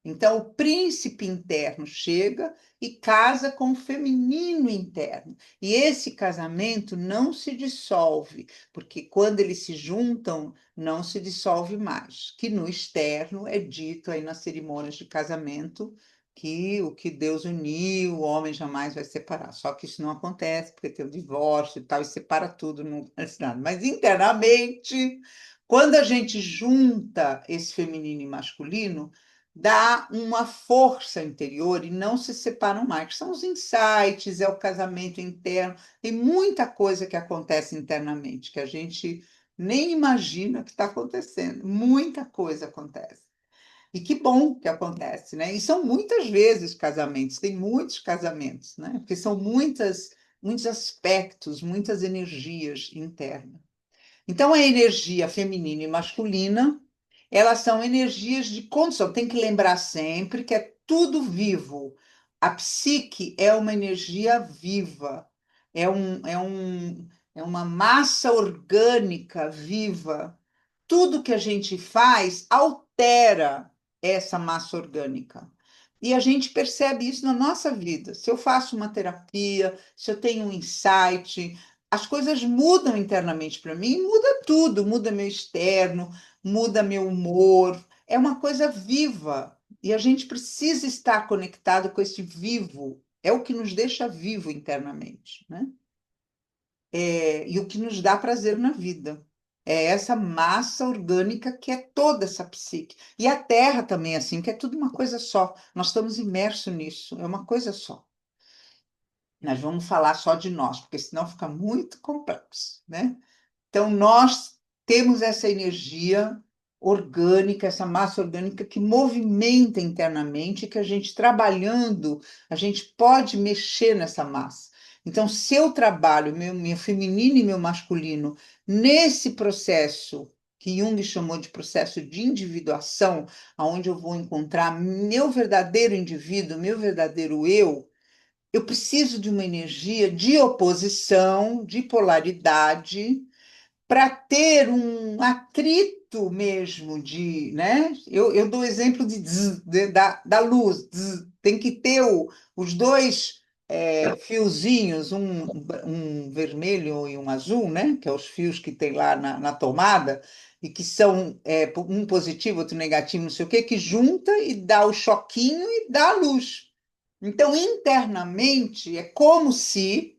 Speaker 1: Então, o príncipe interno chega e casa com o feminino interno. E esse casamento não se dissolve, porque quando eles se juntam, não se dissolve mais. Que no externo é dito aí nas cerimônias de casamento que o que Deus uniu, o homem jamais vai separar. Só que isso não acontece, porque tem o divórcio e tal, e separa tudo, não acontece nada. Mas internamente, quando a gente junta esse feminino e masculino, dá uma força interior e não se separam mais. São os insights, é o casamento interno, tem muita coisa que acontece internamente, que a gente nem imagina que está acontecendo. Muita coisa acontece. E que bom que acontece, né? E são muitas vezes casamentos, tem muitos casamentos, né? Porque são muitos aspectos, muitas energias internas. Então, a energia feminina e masculina, elas são energias de condição. Tem que lembrar sempre que é tudo vivo. A psique é uma energia viva, é uma massa orgânica viva. Tudo que a gente faz altera essa massa orgânica. E a gente percebe isso na nossa vida. Se eu faço uma terapia, se eu tenho um insight, as coisas mudam internamente para mim, muda tudo, muda meu externo, muda meu humor. É uma coisa viva e a gente precisa estar conectado com esse vivo. É o que nos deixa vivo internamente, né? E o que nos dá prazer na vida. É essa massa orgânica que é toda essa psique. E a Terra também, assim, que é tudo uma coisa só. Nós estamos imersos nisso, é uma coisa só. Nós vamos falar só de nós, porque senão fica muito complexo, né? Então, nós temos essa energia orgânica, essa massa orgânica que movimenta internamente, que a gente trabalhando, a gente pode mexer nessa massa. Então, se eu trabalho meu feminino e meu masculino nesse processo que Jung chamou de processo de individuação, onde eu vou encontrar meu verdadeiro indivíduo, meu verdadeiro eu preciso de uma energia de oposição, de polaridade, para ter um atrito mesmo de, né? Eu dou exemplo da luz, tem que ter os dois fiozinhos, um vermelho e um azul, né? Que é os fios que tem lá na tomada, e que são um positivo, outro negativo, não sei o quê, que junta e dá o choquinho e dá a luz. Então, internamente, é como se,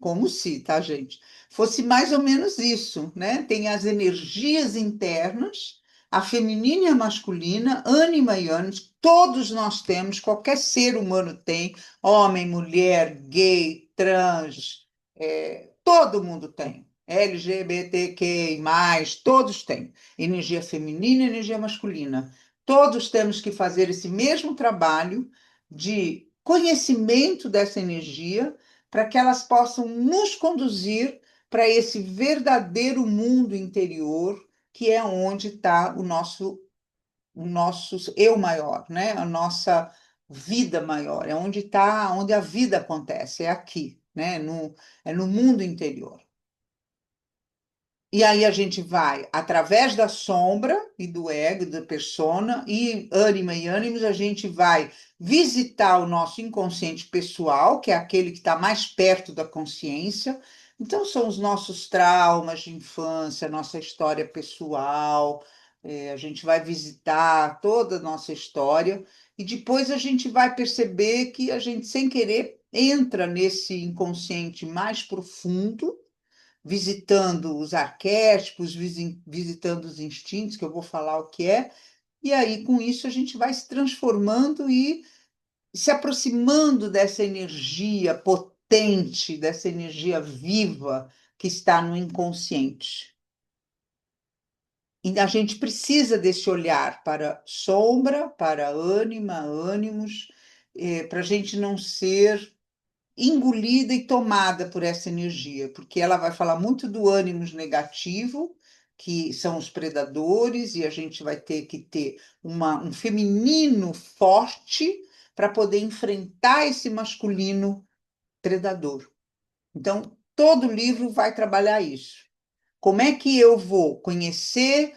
Speaker 1: tá, gente? Fosse mais ou menos isso, né? Tem as energias internas, a feminina e a masculina, ânima e ânimos, todos nós temos, qualquer ser humano tem, homem, mulher, gay, trans, todo mundo tem. LGBTQI+, todos têm. Energia feminina e energia masculina. Todos temos que fazer esse mesmo trabalho de conhecimento dessa energia para que elas possam nos conduzir para esse verdadeiro mundo interior, que é onde está o nosso eu maior, né? A nossa vida maior, é onde está, onde a vida acontece, é aqui, né? É no mundo interior. E aí a gente vai, através da sombra e do ego, da persona, e ânima e ânimos, a gente vai visitar o nosso inconsciente pessoal, que é aquele que está mais perto da consciência. Então, são os nossos traumas de infância, nossa história pessoal. A gente vai visitar toda a nossa história, e depois a gente vai perceber que a gente, sem querer, entra nesse inconsciente mais profundo, visitando os arquétipos, visitando os instintos, que eu vou falar o que é, e aí com isso a gente vai se transformando e se aproximando dessa energia potente, dessa energia viva que está no inconsciente. E a gente precisa desse olhar para sombra, para ânima, ânimos, para a gente não ser engolida e tomada por essa energia, porque ela vai falar muito do ânimos negativo, que são os predadores, e a gente vai ter que ter um feminino forte para poder enfrentar esse masculino predador. Então, todo livro vai trabalhar isso. Como é que eu vou conhecer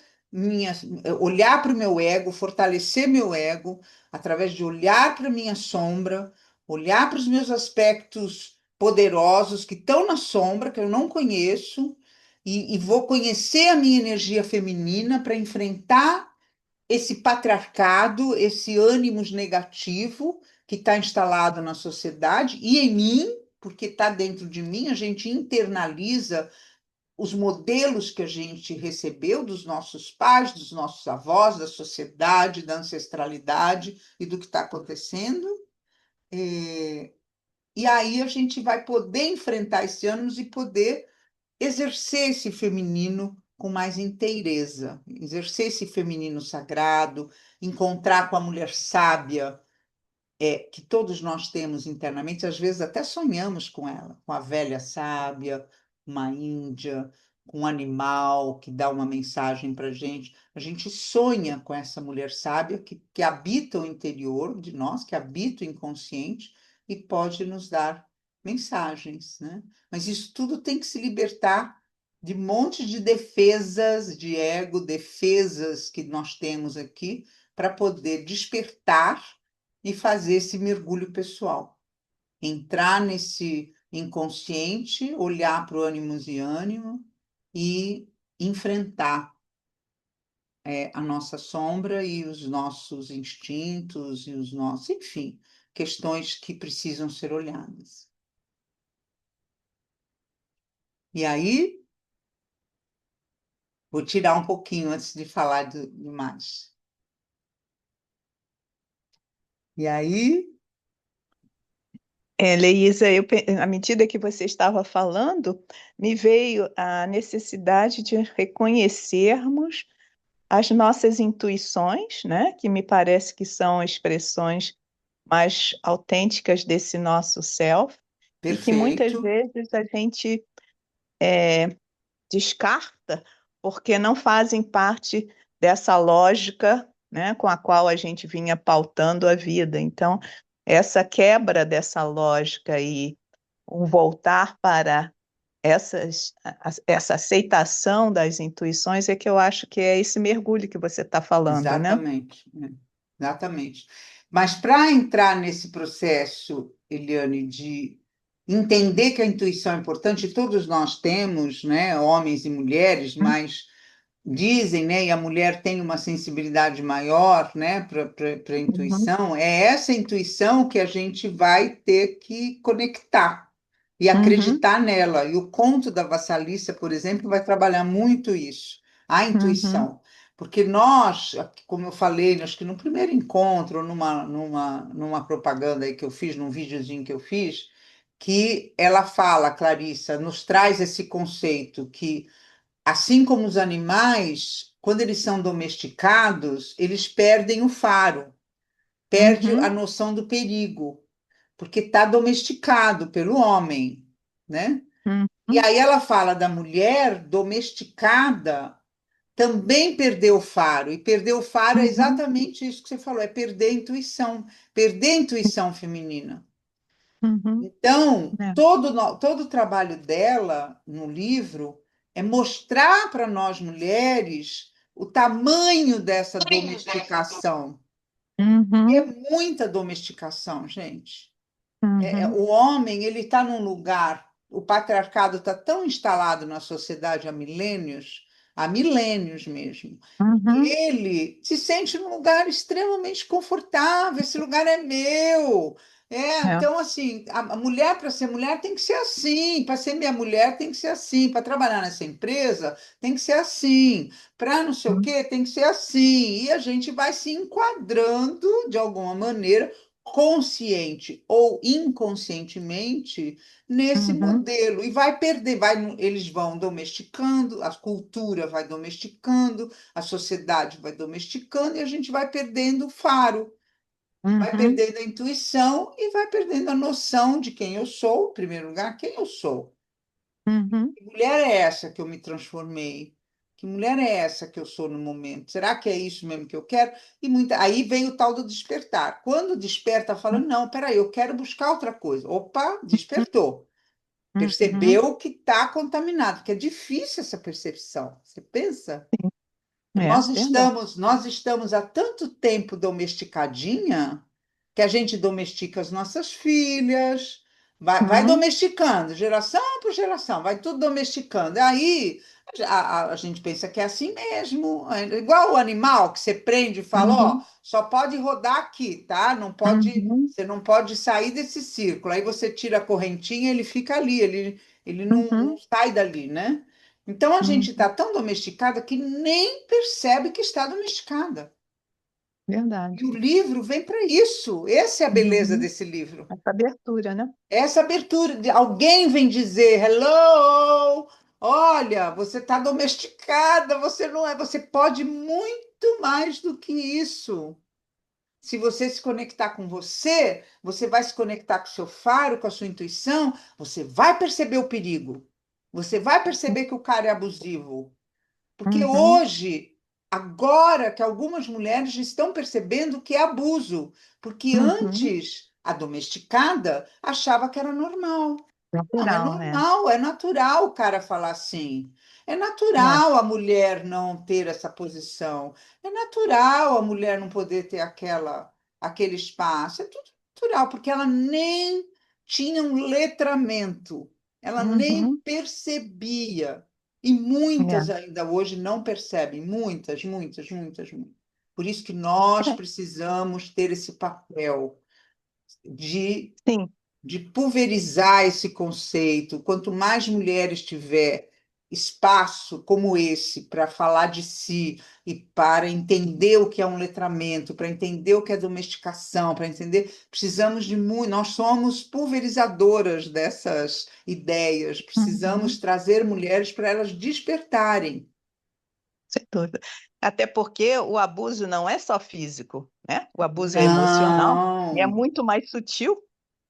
Speaker 1: olhar para o meu ego, fortalecer meu ego, através de olhar para a minha sombra, olhar para os meus aspectos poderosos que estão na sombra, que eu não conheço, e vou conhecer a minha energia feminina para enfrentar esse patriarcado, esse ânimos negativo que está instalado na sociedade e em mim, porque está dentro de mim, a gente internaliza os modelos que a gente recebeu dos nossos pais, dos nossos avós, da sociedade, da ancestralidade e do que está acontecendo. E aí a gente vai poder enfrentar esse ânimo e poder exercer esse feminino com mais inteireza, exercer esse feminino sagrado, encontrar com a mulher sábia, que todos nós temos internamente, às vezes até sonhamos com ela, com a velha sábia, uma índia, com um animal que dá uma mensagem para a gente. A gente sonha com essa mulher sábia que habita o interior de nós, que habita o inconsciente e pode nos dar mensagens, né? Mas isso tudo tem que se libertar de um monte de defesas de ego, defesas que nós temos aqui, para poder despertar e fazer esse mergulho pessoal. Entrar nesse inconsciente, olhar para o ânimos e ânimo e enfrentar a nossa sombra e os nossos instintos e os nossos, enfim, questões que precisam ser olhadas. E aí, vou tirar um pouquinho antes de falar de mais. E aí,
Speaker 7: Leísa, à medida que você estava falando, me veio a necessidade de reconhecermos as nossas intuições, né, que me parece que são expressões mais autênticas desse nosso self, e que muitas
Speaker 1: perfeito.
Speaker 7: vezes a gente descarta porque não fazem parte dessa lógica, né, com a qual a gente vinha pautando a vida. Então, essa quebra dessa lógica e um voltar para essa aceitação das intuições é que eu acho que é esse mergulho que você está falando, né?
Speaker 1: Exatamente, exatamente. Mas para entrar nesse processo, Eliane, de entender que a intuição é importante, todos nós temos, né, homens e mulheres, mas dizem, né, e a mulher tem uma sensibilidade maior, né, para a
Speaker 7: Uhum,
Speaker 1: intuição, é essa intuição que a gente vai ter que conectar e
Speaker 7: uhum,
Speaker 1: acreditar nela. E o conto da Vassalissa, por exemplo, vai trabalhar muito isso, a
Speaker 7: uhum,
Speaker 1: intuição. Porque nós, como eu falei, acho que no primeiro encontro, numa propaganda aí que eu fiz, num videozinho que eu fiz, que ela fala, Clarissa, nos traz esse conceito que, assim como os animais, quando eles são domesticados, eles perdem o faro, perde a
Speaker 7: uhum,
Speaker 1: noção do perigo, porque está domesticado pelo homem, né?
Speaker 7: Hum,
Speaker 1: E aí ela fala da mulher domesticada também perdeu o faro. E perder o faro é
Speaker 7: uhum,
Speaker 1: exatamente isso que você falou, é perder a intuição feminina.
Speaker 7: uhum,
Speaker 1: Então,
Speaker 7: é,
Speaker 1: todo o trabalho dela no livro é mostrar para nós mulheres o tamanho dessa domesticação. E é
Speaker 7: uhum,
Speaker 1: muita domesticação, gente.
Speaker 7: uhum,
Speaker 1: O homem, ele está num lugar, o patriarcado está tão instalado na sociedade há milênios mesmo, que
Speaker 7: uhum,
Speaker 1: ele se sente num lugar extremamente confortável, esse lugar é meu.
Speaker 7: é,
Speaker 1: Então, assim, a mulher, para ser mulher, tem que ser assim, para ser minha mulher, tem que ser assim, para trabalhar nessa empresa, tem que ser assim, para não sei o
Speaker 7: uhum,
Speaker 1: quê, tem que ser assim. E a gente vai se enquadrando, de alguma maneira, consciente ou inconscientemente nesse
Speaker 7: uhum,
Speaker 1: modelo e vai perder, eles vão domesticando, a cultura vai domesticando, a sociedade vai domesticando e a gente vai perdendo o faro, vai
Speaker 7: uhum,
Speaker 1: perdendo a intuição e vai perdendo a noção de quem eu sou, em primeiro lugar, quem eu sou.
Speaker 7: uhum,
Speaker 1: Que mulher é essa que eu me transformei? Que mulher é essa que eu sou no momento? Será que é isso mesmo que eu quero? Aí vem o tal do despertar. Quando desperta, fala: não, peraí, eu quero buscar outra coisa. Opa, despertou.
Speaker 7: uhum,
Speaker 1: Percebeu que está contaminado, porque é difícil essa percepção. Você pensa?
Speaker 7: é verdade.
Speaker 1: Nós estamos há tanto tempo domesticadinha que a gente domestica as nossas filhas, vai
Speaker 7: Uhum,
Speaker 1: domesticando, geração por geração, vai tudo domesticando. Aí a gente pensa que é assim mesmo, é igual o animal que você prende e fala, ó,
Speaker 7: uhum,
Speaker 1: só pode rodar aqui, tá? Não pode,
Speaker 7: uhum,
Speaker 1: você não pode sair desse círculo. Aí você tira a correntinha, ele fica ali, ele não
Speaker 7: uhum,
Speaker 1: sai dali, né? Então a
Speaker 7: uhum,
Speaker 1: gente está tão domesticada que nem percebe que está domesticada. E
Speaker 7: verdade.
Speaker 1: o livro vem para isso. Essa é a beleza
Speaker 7: Uhum.
Speaker 1: desse livro.
Speaker 7: Essa abertura, né?
Speaker 1: Essa abertura de alguém vem dizer, hello, olha, você está domesticada, você não é, você pode muito mais do que isso. Se você se conectar com você, você vai se conectar com o seu faro, com a sua intuição, você vai perceber o perigo. Você vai perceber que o cara é abusivo. Porque
Speaker 7: Uhum,
Speaker 1: hoje, agora que algumas mulheres estão percebendo que é abuso, porque
Speaker 7: uhum.
Speaker 1: antes a domesticada achava que era normal. Não, é
Speaker 7: Natural, é.
Speaker 1: normal, é natural o cara falar assim. É
Speaker 7: É.
Speaker 1: natural a mulher não ter essa posição. É natural a mulher não poder ter aquele espaço. É tudo natural, porque ela nem tinha um letramento, ela nem
Speaker 7: Uhum,
Speaker 1: percebia. E
Speaker 7: é.
Speaker 1: muitas ainda hoje não percebem, muitas, muitas, muitas, muitas. Por isso que nós
Speaker 7: É,
Speaker 1: precisamos ter esse papel de
Speaker 7: sim.
Speaker 1: de pulverizar esse conceito. Quanto mais mulheres tiver espaço como esse para falar de si e para entender o que é um letramento, para entender o que é domesticação, para entender, precisamos de muito. Nós somos pulverizadoras dessas ideias, precisamos
Speaker 7: Uhum,
Speaker 1: trazer mulheres para elas despertarem.
Speaker 7: sem dúvida. Até porque o abuso não é só físico, né? O abuso é emocional e é
Speaker 1: Não,
Speaker 7: muito mais sutil,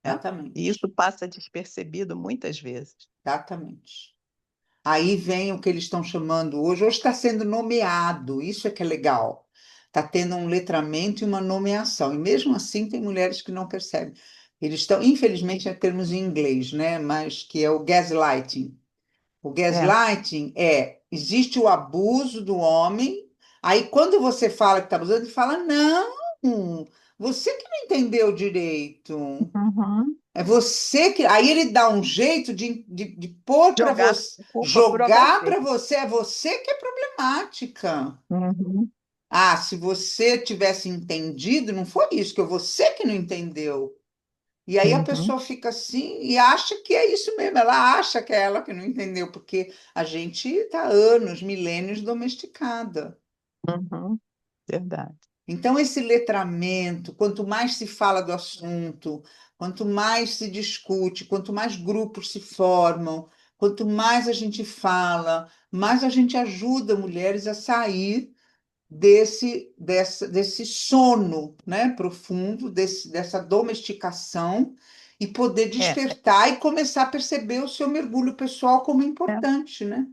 Speaker 7: né? E isso
Speaker 1: exatamente,
Speaker 7: passa despercebido muitas vezes.
Speaker 1: exatamente. Aí vem o que eles estão chamando hoje está sendo nomeado, isso é que é legal. Está tendo um letramento e uma nomeação, e mesmo assim tem mulheres que não percebem. Eles estão, infelizmente, é termos em inglês, né? Mas que é o gaslighting. O
Speaker 7: É.
Speaker 1: gaslighting existe o abuso do homem, aí quando você fala que está abusando, ele fala, não, você que não entendeu direito.
Speaker 7: Uhum.
Speaker 1: É você que. Aí ele dá um jeito de pôr para
Speaker 7: Jogar
Speaker 1: você,
Speaker 7: a culpa para
Speaker 1: jogar
Speaker 7: você.
Speaker 1: para você, é você que é problemática.
Speaker 7: Uhum.
Speaker 1: Ah, se você tivesse entendido, não foi isso, que você que não entendeu. E aí a
Speaker 7: Uhum.
Speaker 1: pessoa fica assim e acha que é isso mesmo, ela acha que é ela que não entendeu, porque a gente está anos, milênios domesticada.
Speaker 7: Uhum. Verdade.
Speaker 1: Então, esse letramento, quanto mais se fala do assunto, quanto mais se discute, quanto mais grupos se formam, quanto mais a gente fala, mais a gente ajuda mulheres a sair desse sono, né, profundo, dessa domesticação, e poder
Speaker 7: É,
Speaker 1: despertar e começar a perceber o seu mergulho pessoal como
Speaker 7: é,
Speaker 1: importante, né?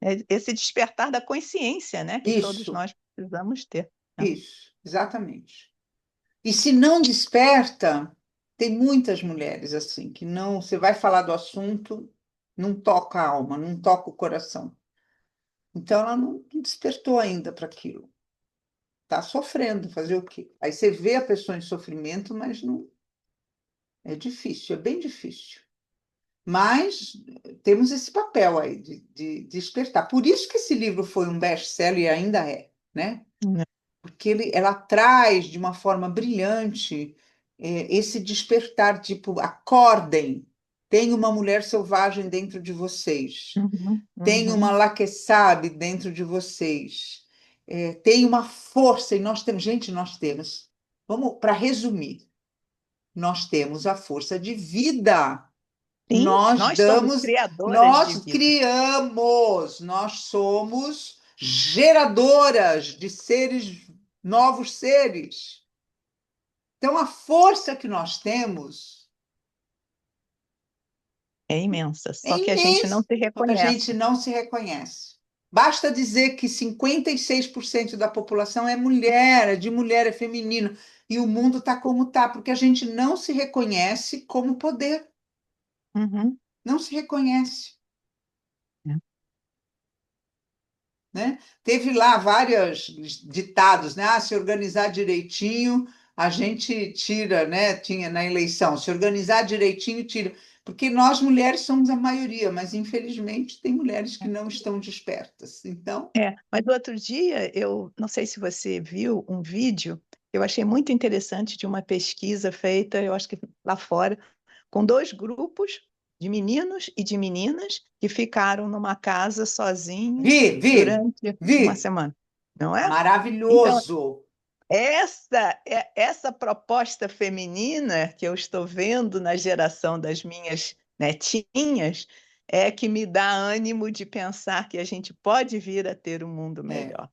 Speaker 7: é esse despertar da consciência, né, que todos
Speaker 1: Isso,
Speaker 7: nós precisamos ter, né?
Speaker 1: isso, exatamente. E se não desperta, tem muitas mulheres assim, que não, você vai falar do assunto, não toca a alma, não toca o coração. Então ela não despertou ainda para aquilo. Está sofrendo, fazer o quê? Aí você vê a pessoa em sofrimento, mas não é difícil, é bem difícil. Mas temos esse papel aí de despertar. Por isso que esse livro foi um best-seller e ainda é, né?
Speaker 7: Né?
Speaker 1: Porque ela traz de uma forma brilhante esse despertar, tipo, acordem, tem uma mulher selvagem dentro de vocês,
Speaker 7: Uhum,
Speaker 1: tem uma
Speaker 7: uhum.
Speaker 1: Laquesabe dentro de vocês, tem uma força, e nós temos, gente, nós temos, vamos, para resumir, nós temos a força de vida.
Speaker 7: Sim,
Speaker 1: Nós
Speaker 7: nós somos
Speaker 1: damos,
Speaker 7: criadoras de
Speaker 1: nós
Speaker 7: vida.
Speaker 1: criamos, nós somos geradoras de seres, novos seres. Então, a força que nós temos
Speaker 7: É imensa,
Speaker 1: é
Speaker 7: só que a gente não
Speaker 1: imensa,
Speaker 7: se
Speaker 1: só que a gente
Speaker 7: reconhece.
Speaker 1: não se reconhece. Basta dizer que 56% da população é mulher, é de mulher, é feminino, e o mundo está como está, porque a gente não se reconhece como poder,
Speaker 7: Uhum.
Speaker 1: não se reconhece.
Speaker 7: É.
Speaker 1: Né? Teve lá vários ditados, né? Ah, se organizar direitinho, a gente tira, né? Tinha na eleição, se organizar direitinho, tira. Porque nós mulheres somos a maioria, mas infelizmente tem mulheres que não estão despertas. Então,
Speaker 7: Mas outro dia, eu não sei se você viu um vídeo, eu achei muito interessante de uma pesquisa feita, eu acho que lá fora, com dois grupos de meninos e de meninas que ficaram numa casa sozinhos durante uma
Speaker 1: vi,
Speaker 7: semana, não é? Então,
Speaker 1: maravilhoso.
Speaker 7: essa proposta feminina que eu estou vendo na geração das minhas netinhas é que me dá ânimo de pensar que a gente pode vir a ter um mundo
Speaker 1: É.
Speaker 7: melhor.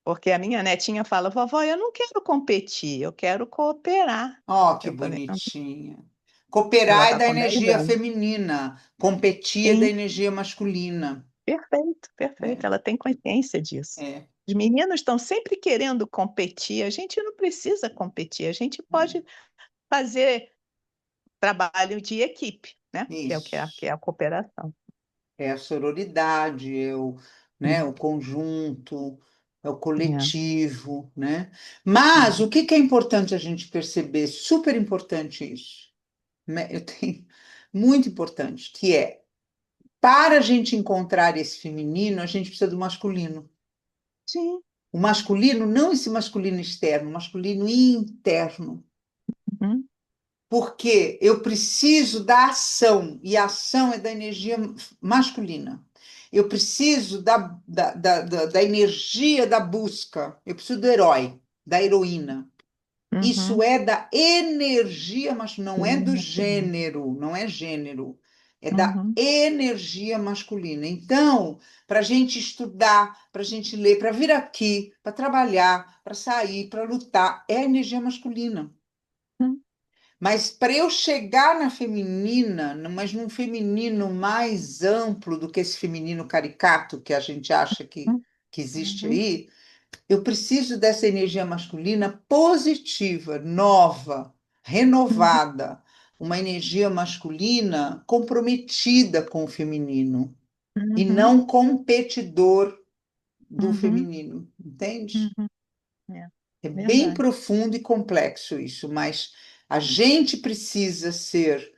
Speaker 7: Porque a minha netinha fala, vovó, eu não quero competir, eu quero cooperar.
Speaker 1: Ó, que
Speaker 7: Eu falei,
Speaker 1: bonitinha.
Speaker 7: ela
Speaker 1: Cooperar é
Speaker 7: está
Speaker 1: da
Speaker 7: com 10
Speaker 1: energia
Speaker 7: anos.
Speaker 1: feminina, competir é da
Speaker 7: Sim,
Speaker 1: energia masculina.
Speaker 7: perfeito, perfeito.
Speaker 1: É,
Speaker 7: Ela tem consciência disso.
Speaker 1: é,
Speaker 7: Os meninos estão sempre querendo competir. A gente não precisa competir, a gente pode fazer trabalho de equipe, né? Que é
Speaker 1: isso.
Speaker 7: a cooperação.
Speaker 1: É a sororidade, é o, né,
Speaker 7: Hum,
Speaker 1: o conjunto, é o
Speaker 7: é,
Speaker 1: coletivo, né? Mas
Speaker 7: é.
Speaker 1: o que que é importante a gente perceber? Super importante isso, né? Eu tenho muito importante, que é para a gente encontrar esse feminino, a gente precisa do masculino.
Speaker 7: Sim.
Speaker 1: O masculino, não esse masculino externo, o masculino interno.
Speaker 7: Uhum,
Speaker 1: Porque eu preciso da ação, e a ação é da energia masculina. Eu preciso da energia da busca, eu preciso do herói, da heroína. Isso
Speaker 7: uhum,
Speaker 1: é da energia masculina, não é do
Speaker 7: sim,
Speaker 1: gênero, não é gênero, é da
Speaker 7: uhum,
Speaker 1: energia masculina. Então, para a gente estudar, para a gente ler, para vir aqui, para trabalhar, para sair, para lutar, é a energia masculina.
Speaker 7: uhum,
Speaker 1: Mas para eu chegar na feminina, mas num feminino mais amplo do que esse feminino caricato que a gente acha que existe
Speaker 7: uhum,
Speaker 1: aí, eu preciso dessa energia masculina positiva, nova,
Speaker 7: uhum,
Speaker 1: renovada, uma energia masculina comprometida com o feminino e
Speaker 7: uhum,
Speaker 1: não competidor do
Speaker 7: uhum,
Speaker 1: feminino, entende?
Speaker 7: uhum. É
Speaker 1: É bem
Speaker 7: verdade.
Speaker 1: profundo e complexo isso, mas a gente precisa ser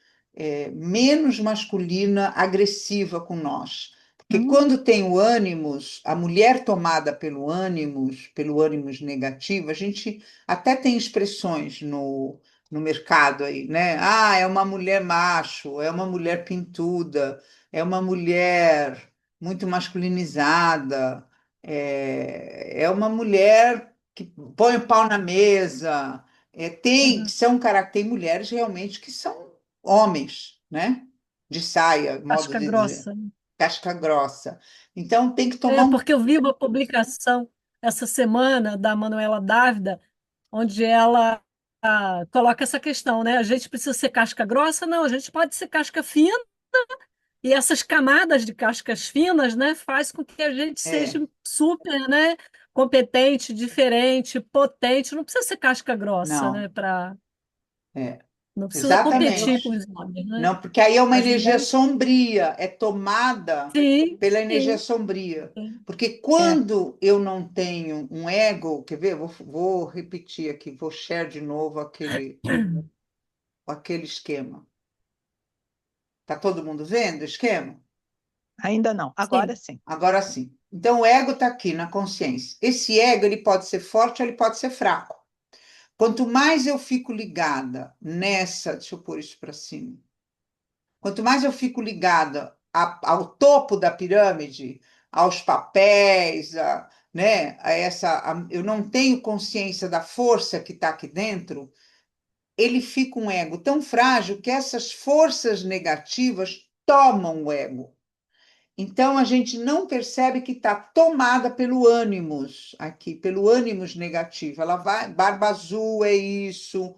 Speaker 1: menos masculina, agressiva com nós. Porque
Speaker 7: Hum,
Speaker 1: quando tem o ânimos, a mulher tomada pelo ânimos negativo, a gente até tem expressões no mercado aí, né? Ah, é uma mulher macho, é uma mulher pintuda, é uma mulher muito masculinizada, é uma mulher que põe o pau na mesa.
Speaker 7: uhum.
Speaker 1: Tem mulheres realmente que são homens, né? De saia, modo
Speaker 4: Casca
Speaker 1: de dizer,
Speaker 4: grossa.
Speaker 1: casca grossa. Então tem que
Speaker 4: É
Speaker 1: tomar um.
Speaker 4: porque eu vi uma publicação essa semana da Manuela Dávila, onde ela coloca essa questão, né? A gente precisa ser casca grossa? Não, a gente pode ser casca fina, e essas camadas de cascas finas, né, faz com que a gente
Speaker 1: É,
Speaker 4: seja super, né, competente, diferente, potente. Não precisa ser casca grossa,
Speaker 1: não,
Speaker 4: né, para
Speaker 1: é,
Speaker 4: não precisa competir com
Speaker 1: exatamente.
Speaker 4: os homens, né?
Speaker 1: Não, porque aí é uma
Speaker 4: As
Speaker 1: energia
Speaker 4: mulheres,
Speaker 1: sombria, é tomada
Speaker 4: sim,
Speaker 1: pela energia
Speaker 4: sim,
Speaker 1: sombria.
Speaker 4: sim.
Speaker 1: Porque
Speaker 7: É.
Speaker 1: quando eu não tenho um ego, quer ver? Vou repetir aqui, vou share de novo aquele esquema. Tá todo mundo vendo o esquema?
Speaker 7: Ainda não, agora
Speaker 4: Sim.
Speaker 7: sim.
Speaker 1: Agora sim. Então, o ego está aqui na consciência. Esse ego, ele pode ser forte ou ele pode ser fraco. Quanto mais eu fico ligada nessa, deixa eu pôr isso para cima. Quanto mais eu fico ligada ao topo da pirâmide, aos papéis, né, eu não tenho consciência da força que está aqui dentro, ele fica um ego tão frágil que essas forças negativas tomam o ego. Então a gente não percebe que está tomada pelo ânimos aqui, pelo ânimos negativo. Ela vai, Barba Azul é isso,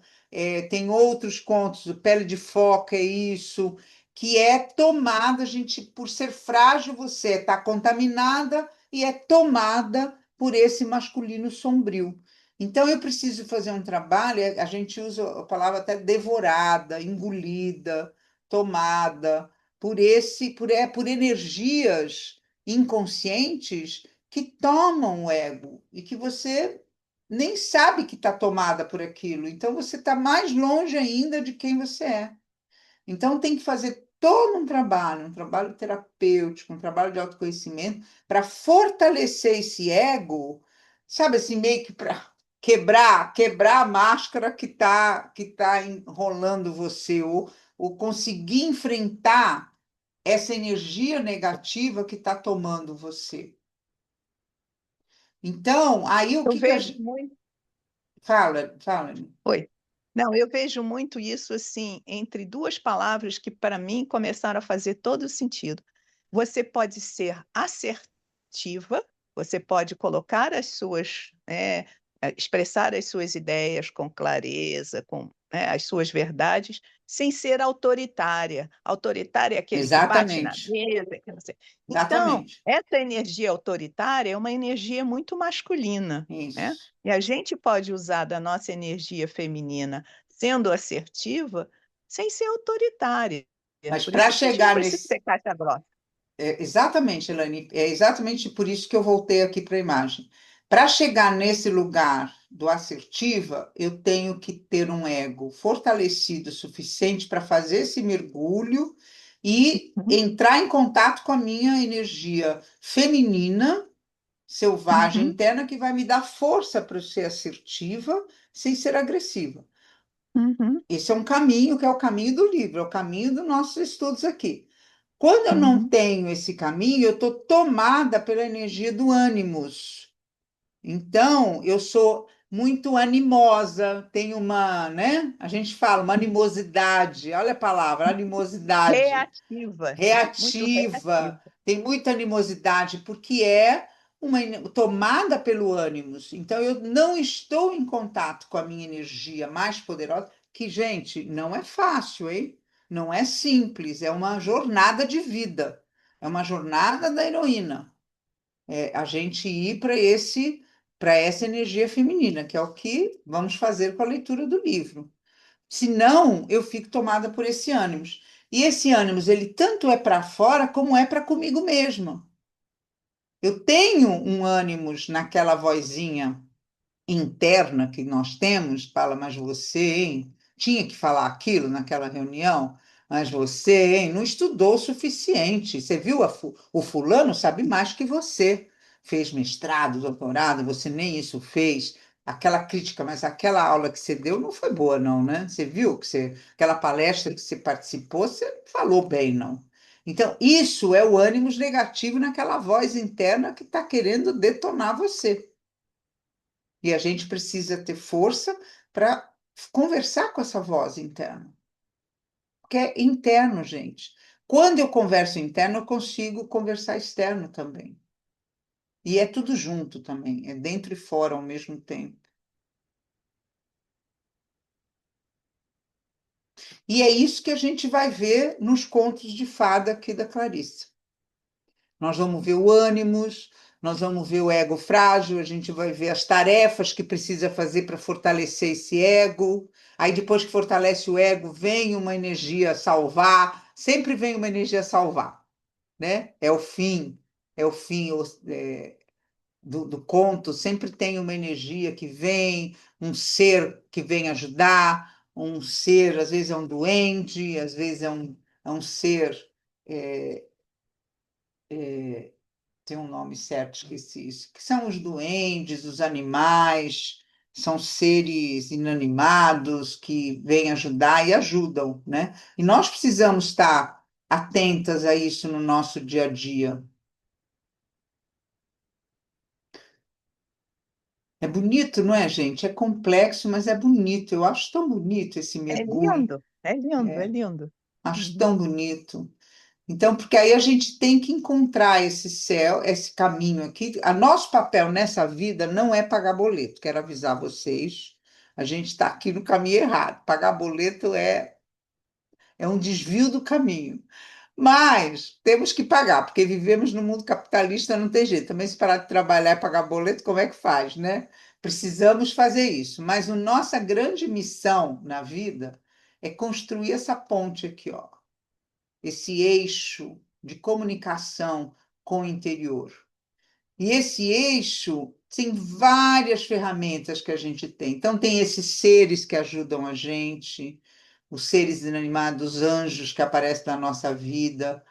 Speaker 1: tem outros contos, o Pele de Foca é isso, que é tomada, gente, por ser frágil, você está contaminada e é tomada por esse masculino sombrio. Então eu preciso fazer um trabalho, a gente usa a palavra até devorada, engolida, tomada por energias inconscientes que tomam o ego e que você nem sabe que está tomada por aquilo. Então você está mais longe ainda de quem você é. Então tem que fazer todo um trabalho terapêutico, um trabalho de autoconhecimento para fortalecer esse ego, sabe assim, meio que para quebrar a máscara que tá enrolando você, ou conseguir enfrentar essa energia negativa que está tomando você. Então, aí o
Speaker 7: Eu
Speaker 1: que que a
Speaker 7: vejo
Speaker 1: gente...
Speaker 7: muito.
Speaker 1: Fala.
Speaker 7: Oi. Não, eu vejo muito isso assim entre duas palavras que para mim começaram a fazer todo sentido. Você pode ser assertiva, você pode colocar expressar as suas ideias com clareza, com, né, as suas verdades, sem ser autoritária. Autoritária é aquele que bate na
Speaker 1: Exatamente.
Speaker 7: mesa, que não sei. Então,
Speaker 1: Exatamente.
Speaker 7: essa energia autoritária é uma energia muito masculina, né?
Speaker 1: Isso.
Speaker 7: E a gente pode usar da nossa energia feminina sendo assertiva, sem ser autoritária.
Speaker 1: Mas
Speaker 7: Por
Speaker 1: para
Speaker 7: isso que a gente não
Speaker 1: chegar
Speaker 7: precisa
Speaker 1: nesse...
Speaker 7: ser caixa grossa.
Speaker 1: Exatamente, Elaine, é exatamente por isso que eu voltei aqui para a imagem. Para chegar nesse lugar do assertiva, eu tenho que ter um ego fortalecido o suficiente para fazer esse mergulho e
Speaker 7: Uhum,
Speaker 1: entrar em contato com a minha energia feminina, selvagem
Speaker 7: uhum,
Speaker 1: interna, que vai me dar força para eu ser assertiva sem ser agressiva.
Speaker 7: uhum,
Speaker 1: Esse é um caminho que é o caminho do livro, é o caminho dos nossos estudos aqui. Quando eu não
Speaker 7: uhum,
Speaker 1: tenho esse caminho, eu estou tomada pela energia do ânimos. Então, eu sou muito animosa, tenho uma, né? A gente fala uma
Speaker 7: uhum.
Speaker 1: animosidade, olha a palavra, animosidade,
Speaker 7: Reativa, né? Muito
Speaker 1: reativa,
Speaker 7: reativa.
Speaker 1: tem muita animosidade, porque é tomada pelo ânimos. Então, eu não estou em contato com a minha energia mais poderosa, que, gente, não é fácil, hein? Não é simples, é uma jornada de vida, é uma jornada da heroína. É a gente ir para essa energia feminina, que é o que vamos fazer com a leitura do livro. Senão, eu fico tomada por esse ânimos. E esse ânimos, ele tanto é para fora como é para comigo mesma. Eu tenho um ânimos naquela vozinha interna que nós temos, fala, mas você, hein? Tinha que falar aquilo naquela reunião, mas você, hein? Não estudou o suficiente. Você viu o fulano sabe mais que você. Fez mestrado, doutorado, você nem isso fez. Aquela crítica, mas aquela aula que você deu não foi boa, não, né? Você viu que aquela palestra que você participou, você não falou bem, não. Então, isso é o ânimos negativo naquela voz interna que está querendo detonar você. E a gente precisa ter força para conversar com essa voz interna. Porque é interno, gente. Quando eu converso interno, eu consigo conversar externo também. E é tudo junto também, é dentro e fora ao mesmo tempo. E é isso que a gente vai ver nos contos de fada aqui da Clarissa. Nós vamos ver o ânimos, nós vamos ver o ego frágil, a gente vai ver as tarefas que precisa fazer para fortalecer esse ego. Aí, depois que fortalece o ego, vem uma energia salvar, sempre vem uma energia salvar, né? É o fim do conto, sempre tem uma energia que vem, um ser que vem ajudar, um ser, às vezes é um duende, às vezes é um ser. é, Tem um nome certo, esqueci isso, que são os duendes, os animais, são seres inanimados que vêm ajudar e ajudam, né? E nós precisamos estar atentas a isso no nosso dia a dia. É bonito, não é, gente? É complexo, mas é bonito. Eu acho tão bonito esse
Speaker 7: É
Speaker 1: mergulho.
Speaker 7: lindo, é lindo, é
Speaker 1: É,
Speaker 7: lindo.
Speaker 1: acho
Speaker 7: Uhum.
Speaker 1: tão bonito. Então, porque aí a gente tem que encontrar esse céu, esse caminho aqui. A nosso papel nessa vida não é pagar boleto. Quero avisar vocês. A gente está aqui no caminho errado. Pagar boleto é um desvio do caminho. Mas temos que pagar, porque vivemos no mundo capitalista, não tem jeito. Também se parar de trabalhar e pagar boleto, como é que faz, né? Precisamos fazer isso. Mas a nossa grande missão na vida é construir essa ponte aqui, ó, esse eixo de comunicação com o interior. E esse eixo tem várias ferramentas que a gente tem. Então, tem esses seres que ajudam a gente, os seres inanimados, os anjos que aparecem na nossa vida.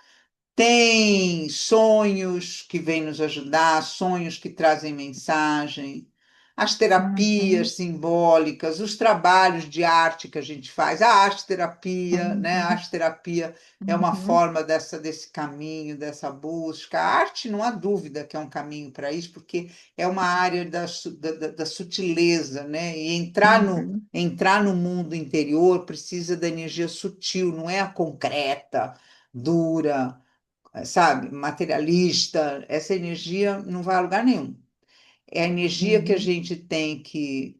Speaker 1: Tem sonhos que vêm nos ajudar, sonhos que trazem mensagem, as
Speaker 7: Uhum,
Speaker 1: terapias simbólicas, os trabalhos de arte que a gente faz, a arte-terapia, né? A
Speaker 7: uhum,
Speaker 1: arte-terapia é uma
Speaker 7: uhum,
Speaker 1: forma desse caminho, dessa busca. A arte, não há dúvida que é um caminho para isso, porque é uma área da sutileza, né? E
Speaker 7: uhum,
Speaker 1: entrar no mundo interior precisa da energia sutil, não é a concreta, dura, sabe, materialista, essa energia não vai a lugar nenhum. É a energia que a
Speaker 7: uhum.
Speaker 1: gente tem que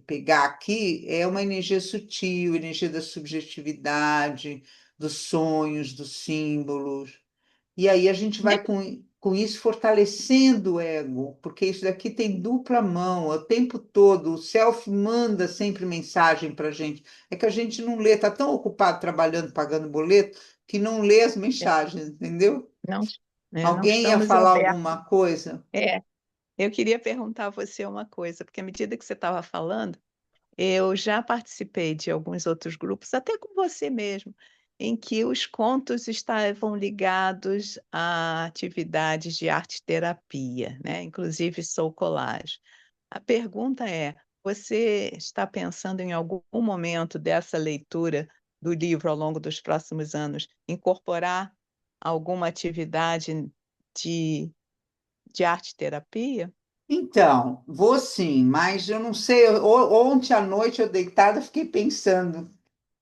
Speaker 1: pegar aqui é uma energia sutil, energia da subjetividade, dos sonhos, dos símbolos. E aí a gente vai com isso fortalecendo o ego, porque isso daqui tem dupla mão, o tempo todo. O self manda sempre mensagem para a gente. É que a gente não lê, está tão ocupado trabalhando, pagando boleto, que não lê as mensagens, entendeu?
Speaker 7: Não, não
Speaker 1: Alguém ia
Speaker 7: estamos
Speaker 1: falar
Speaker 7: abertos.
Speaker 1: alguma coisa?
Speaker 7: É, eu queria perguntar a você uma coisa, porque à medida que você estava falando, eu já participei de alguns outros grupos, até com você mesmo, em que os contos estavam ligados a atividades de arte-terapia, né? Inclusive sou collage. A pergunta é: você está pensando em algum momento dessa leitura do livro ao longo dos próximos anos incorporar alguma atividade de, de arte-terapia?
Speaker 1: Então, vou sim, mas eu não sei. Ontem à noite eu deitada fiquei pensando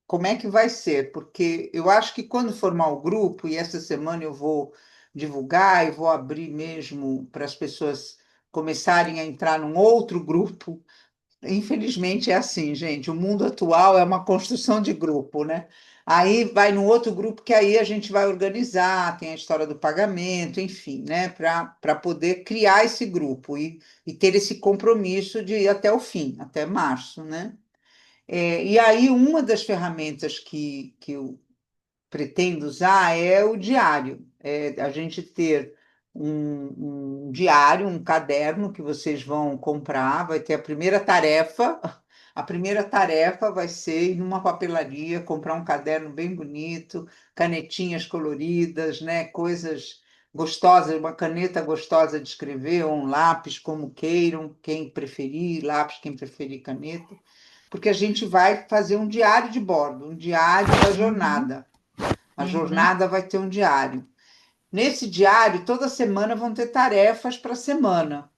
Speaker 1: como é que vai ser, porque eu acho que quando formar o grupo, e essa semana eu vou divulgar e vou abrir mesmo para as pessoas começarem a entrar num outro grupo. Infelizmente é assim, gente. O mundo atual é uma construção de grupo, né? Aí vai num outro grupo que aí a gente vai organizar, tem a história do pagamento, enfim, né? Para poder criar esse grupo e ter esse compromisso de ir até o fim, até março, né? E aí, uma das ferramentas que eu pretendo usar é o diário. É a gente ter um diário, um caderno que vocês vão comprar, vai ter a primeira tarefa. A primeira tarefa vai ser ir numa papelaria, comprar um caderno bem bonito, canetinhas coloridas, né? Coisas gostosas, uma caneta gostosa de escrever, ou um lápis, como queiram, quem preferir, lápis, quem preferir caneta, porque a gente vai fazer um diário de bordo, um diário da
Speaker 7: Uhum,
Speaker 1: jornada. A
Speaker 7: uhum,
Speaker 1: jornada vai ter um diário. Nesse diário, toda semana vão ter tarefas para a semana.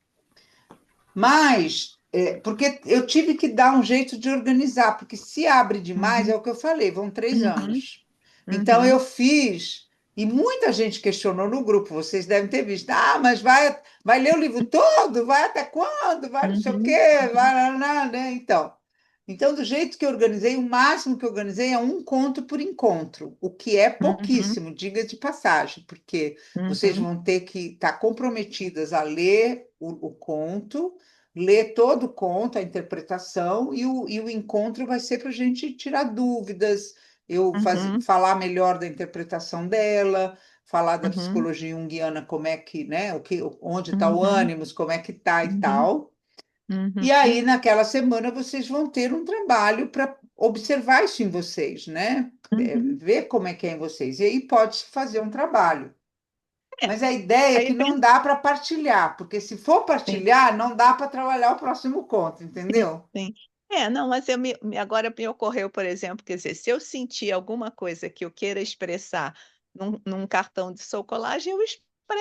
Speaker 1: Mas, porque eu tive que dar um jeito de organizar, porque se abre demais,
Speaker 7: uhum,
Speaker 1: é o que eu falei, vão 3
Speaker 7: uhum,
Speaker 1: anos. Então, eu
Speaker 7: uhum,
Speaker 1: fiz E muita gente questionou no grupo, vocês devem ter visto. Ah, mas vai ler o livro todo? Vai até quando? Vai não sei o quê, vai lá, né? Então, do jeito que eu organizei, o máximo que eu organizei é um conto por encontro, o que é
Speaker 7: Uhum,
Speaker 1: pouquíssimo, diga de passagem, porque vocês
Speaker 7: uhum,
Speaker 1: vão ter que estar comprometidas a ler o conto, ler todo o conto, a interpretação, e o encontro vai ser para a gente tirar dúvidas,
Speaker 7: uhum,
Speaker 1: falar melhor da interpretação dela, falar da
Speaker 7: uhum,
Speaker 1: psicologia junguiana, como é que, né, onde está o
Speaker 7: uhum,
Speaker 1: ânimos, como é que está e
Speaker 7: uhum,
Speaker 1: tal.
Speaker 7: uhum,
Speaker 1: E aí, naquela semana, vocês vão ter um trabalho para observar isso em vocês, né?
Speaker 7: uhum.
Speaker 1: Ver como é que é em vocês. E aí pode-se fazer um trabalho.
Speaker 7: É,
Speaker 1: Mas a ideia é
Speaker 7: aí
Speaker 1: que não dá para partilhar, porque se for
Speaker 7: sim,
Speaker 1: partilhar, não dá para trabalhar o próximo conto, entendeu?
Speaker 7: sim. Não, mas agora me ocorreu, por exemplo, quer dizer, se eu sentir alguma coisa que eu queira expressar num cartão de Soul Collage, eu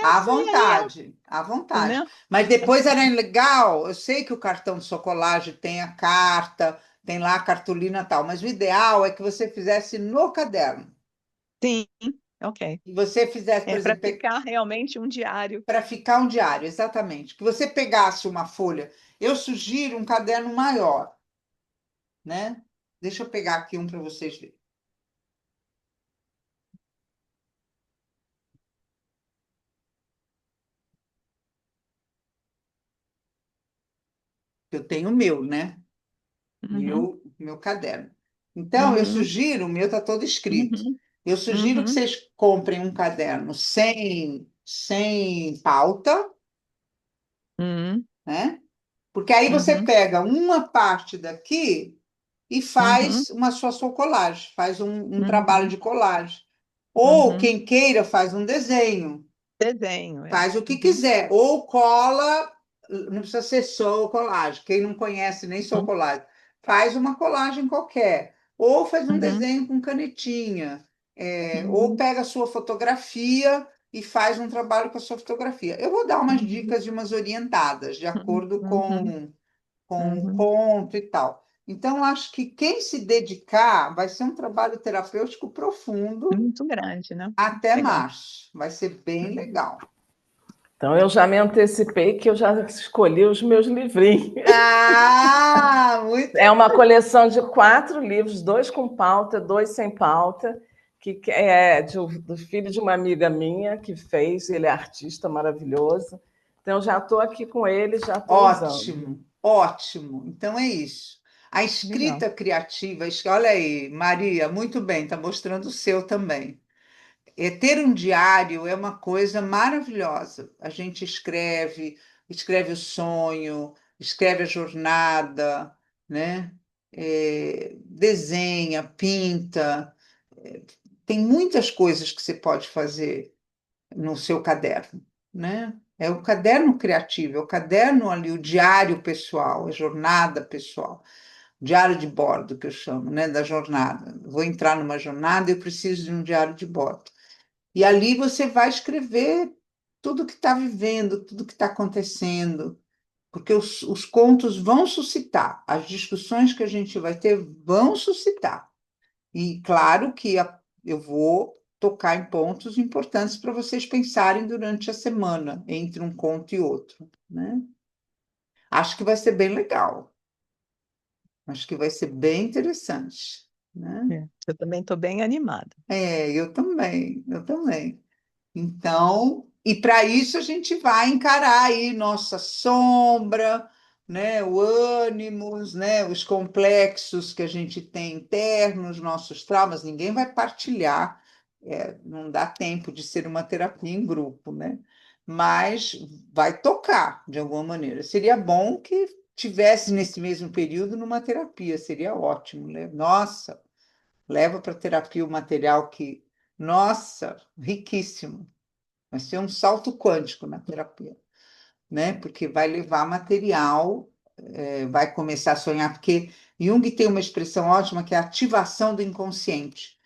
Speaker 1: À
Speaker 7: expresso e aí
Speaker 1: vontade, à vontade.
Speaker 7: né?
Speaker 1: Mas depois era legal, eu sei que o cartão de chocolate tem a carta, tem lá a cartolina e tal, mas o ideal é que você fizesse no caderno.
Speaker 7: Sim, ok.
Speaker 1: E você fizesse, por
Speaker 7: É para
Speaker 1: exemplo,
Speaker 7: ficar realmente um diário.
Speaker 1: para ficar um diário, exatamente. Que você pegasse uma folha. Eu sugiro um caderno maior, né? Deixa eu pegar aqui um para vocês verem. Eu tenho o meu, né?
Speaker 7: Uhum,
Speaker 1: Meu caderno. Então, eu
Speaker 7: uhum,
Speaker 1: sugiro, o meu está todo escrito.
Speaker 7: uhum,
Speaker 1: Eu sugiro que
Speaker 7: uhum,
Speaker 1: vocês comprem um caderno sem pauta,
Speaker 7: uhum,
Speaker 1: né? Porque aí você
Speaker 7: uhum,
Speaker 1: pega uma parte daqui e
Speaker 7: uhum,
Speaker 1: faz uma sua colagem, faz um trabalho
Speaker 7: uhum,
Speaker 1: de colagem. Ou
Speaker 7: uhum.
Speaker 1: quem queira faz um desenho,
Speaker 7: Desenho, é.
Speaker 1: faz o que
Speaker 7: Uhum,
Speaker 1: quiser, ou cola, não precisa ser só colagem, quem não conhece nem só
Speaker 7: uhum,
Speaker 1: colagem, faz uma colagem qualquer, ou faz um
Speaker 7: uhum,
Speaker 1: desenho com canetinha, ou
Speaker 7: uhum,
Speaker 1: pega a sua fotografia e faz um trabalho com a sua fotografia. Eu vou dar umas
Speaker 7: uhum,
Speaker 1: dicas de umas orientadas, de
Speaker 7: uhum,
Speaker 1: acordo
Speaker 7: uhum,
Speaker 1: com o
Speaker 7: uhum.
Speaker 1: conto e tal. Então, acho que quem se dedicar vai ser um trabalho terapêutico profundo
Speaker 7: Muito grande, né?
Speaker 1: até
Speaker 7: Legal.
Speaker 1: março. Vai ser bem legal.
Speaker 5: Então eu já me antecipei que eu já escolhi os meus livrinhos.
Speaker 1: Ah, muito.
Speaker 5: É uma coleção de 4 livros, 2 com pauta, 2 sem pauta, que é do filho de uma amiga minha que fez, ele é artista maravilhoso. Então já estou aqui com ele, já estou usando.
Speaker 1: Ótimo, ótimo. Então é isso. A
Speaker 7: Legal.
Speaker 1: escrita criativa, olha aí, Maria, muito bem, está mostrando o seu também. Ter um diário é uma coisa maravilhosa. A gente escreve o sonho, escreve a jornada, né? Desenha, pinta. É, Tem muitas coisas que você pode fazer no seu caderno, né? É o caderno criativo, é o caderno ali, o diário pessoal, a jornada pessoal, diário de bordo que eu chamo, né? Da jornada. Vou entrar numa jornada, eu preciso de um diário de bordo. E ali você vai escrever tudo que está vivendo, tudo que está acontecendo, porque os contos vão suscitar, as discussões que a gente vai ter vão suscitar. E claro que eu vou tocar em pontos importantes para vocês pensarem durante a semana, entre um conto e outro, né? Acho que vai ser bem legal, acho que vai ser bem interessante, né?
Speaker 7: Eu também estou bem animada.
Speaker 1: Eu também, eu também. Então, e para isso a gente vai encarar aí nossa sombra, né, o ânimos, né, os complexos que a gente tem internos, nossos traumas. Ninguém vai partilhar, não dá tempo de ser uma terapia em grupo, né? Mas vai tocar de alguma maneira. Seria bom que tivesse nesse mesmo período numa terapia, seria ótimo, né? Nossa, leva para terapia o material que, nossa, riquíssimo. Vai ser um salto quântico na terapia, né? Porque vai levar material, vai começar a sonhar, porque Jung tem uma expressão ótima que é a ativação do inconsciente.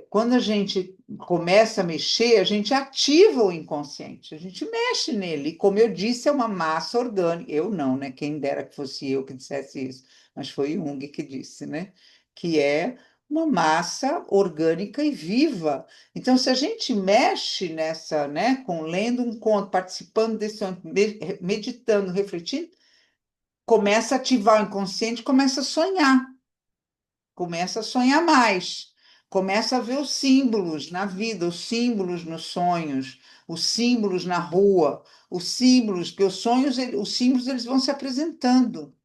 Speaker 1: Quando a gente começa a mexer, a gente ativa o inconsciente, a gente mexe nele. E como eu disse, é uma massa orgânica. Eu não, né? Quem dera que fosse eu que dissesse isso, mas foi Jung que disse, né? Que é uma massa orgânica e viva. Então, se a gente mexe nessa, né, com lendo um conto, participando desse, meditando, refletindo, começa a ativar o inconsciente, começa a sonhar mais, começa a ver os símbolos na vida, os símbolos nos sonhos, os símbolos na rua, os símbolos, porque os sonhos, os símbolos eles vão se apresentando,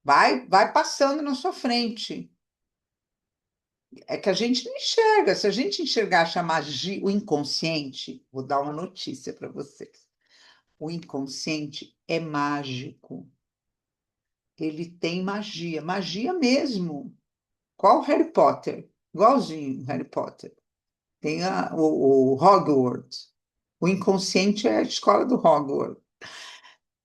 Speaker 1: vai passando na sua frente. É que a gente não enxerga. Se a gente enxergar a magia, o inconsciente, vou dar uma notícia para vocês. O inconsciente é mágico. Ele tem magia, magia mesmo. Qual Harry Potter? Igualzinho Harry Potter. Tem o Hogwarts. O inconsciente é a escola do Hogwarts.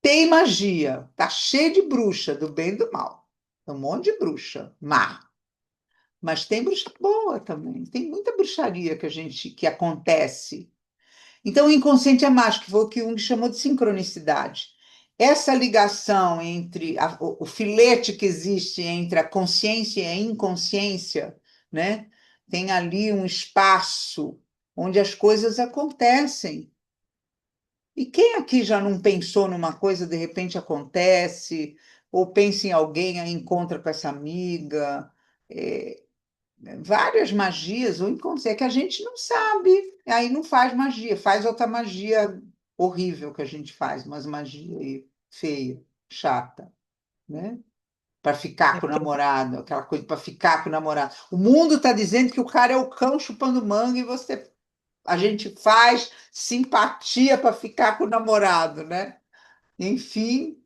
Speaker 1: Tem magia. Tá cheio de bruxa, do bem e do mal. Um monte de bruxa má. Mas tem bruxa boa também. Tem muita bruxaria que acontece. Então, o inconsciente é mágico, que foi o que Jung chamou de sincronicidade. Essa ligação entre o filete que existe entre a consciência e a inconsciência, né? Tem ali um espaço onde as coisas acontecem. E quem aqui já não pensou numa coisa, de repente acontece, ou pensa em alguém, aí encontra com essa amiga, é, várias magias, o inconsciente, é que a gente não sabe, aí não faz magia, faz outra magia horrível que a gente faz, umas magia aí feia, chata, né? Para ficar
Speaker 7: É
Speaker 1: com o
Speaker 7: porque
Speaker 1: namorado, aquela coisa para ficar com o namorado. O mundo está dizendo que o cara é o cão chupando manga e a gente faz simpatia para ficar com o namorado, né? Enfim,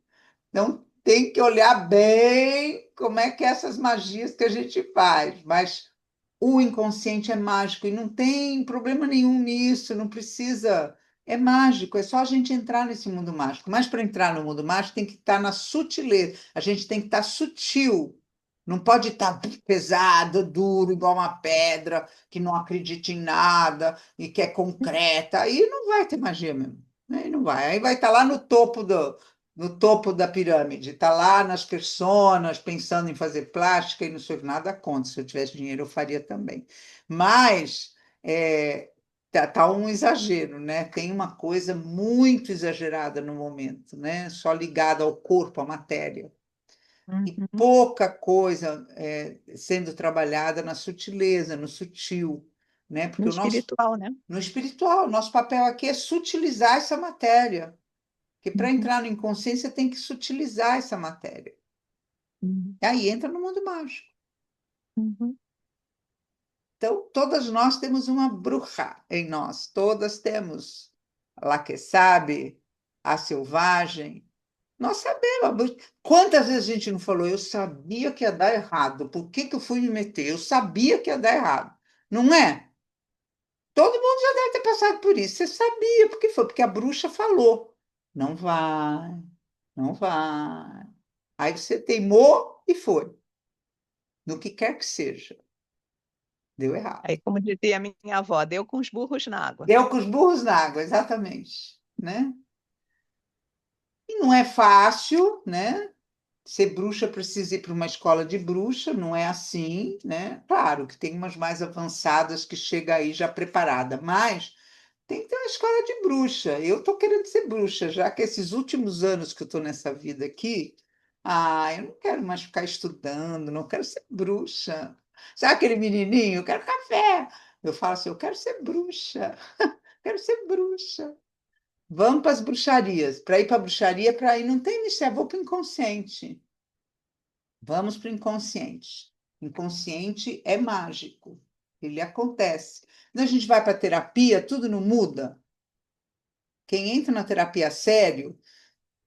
Speaker 1: então tem que olhar bem como é que é essas magias que a gente faz, mas o inconsciente é mágico e não tem problema nenhum nisso, não precisa. É mágico, é só a gente entrar nesse mundo mágico. Mas para entrar no mundo mágico tem que estar na sutileza, a gente tem que estar sutil. Não pode estar pesado, duro, igual uma pedra, que não acredita em nada e que é concreta. Aí não vai ter magia mesmo. Aí não vai. Aí vai estar lá no topo da pirâmide, está lá nas personas, pensando em fazer plástica e não sei nada contra. Se eu tivesse dinheiro, eu faria também. Mas tá um exagero, né? Tem uma coisa muito exagerada no momento, né? Só ligada ao corpo, à matéria. E
Speaker 7: Uhum.
Speaker 1: pouca coisa sendo trabalhada na sutileza, no sutil, né?
Speaker 7: No
Speaker 1: Porque
Speaker 7: espiritual, né?
Speaker 1: no espiritual, nosso papel aqui é sutilizar essa matéria. Porque para
Speaker 7: Uhum.
Speaker 1: entrar no inconsciente, você tem que sutilizar essa matéria.
Speaker 7: Uhum.
Speaker 1: E aí entra no mundo mágico.
Speaker 7: Uhum.
Speaker 1: Então, todas nós temos uma bruxa em nós. Todas temos. A que sabe, a selvagem. Nós sabemos. Quantas vezes a gente não falou, eu sabia que ia dar errado. Por que que eu fui me meter? Eu sabia que ia dar errado. Não é? Todo mundo já deve ter passado por isso. Você sabia. Por que foi? Porque a bruxa falou. Não vai, não vai. Aí você teimou e foi, no que quer que seja. Deu errado.
Speaker 7: Aí, como dizia a minha avó, deu com os burros na água.
Speaker 1: Deu com os burros na água, exatamente, né? E não é fácil, né? Ser bruxa precisa ir para uma escola de bruxa, não é assim, né? Claro que tem umas mais avançadas que chega aí já preparada, mas tem que ter uma escola de bruxa. Eu estou querendo ser bruxa, já que esses últimos anos que eu estou nessa vida aqui, eu não quero mais ficar estudando, não quero ser bruxa. Sabe aquele menininho? Eu quero café. Eu falo assim, eu quero ser bruxa, quero ser bruxa. Vamos para as bruxarias. Para ir para a bruxaria, para ir, não tem mistério, vou para o inconsciente. Vamos para o inconsciente. Inconsciente é mágico, ele acontece. Quando a gente vai para a terapia, tudo não muda. Quem entra na terapia a sério,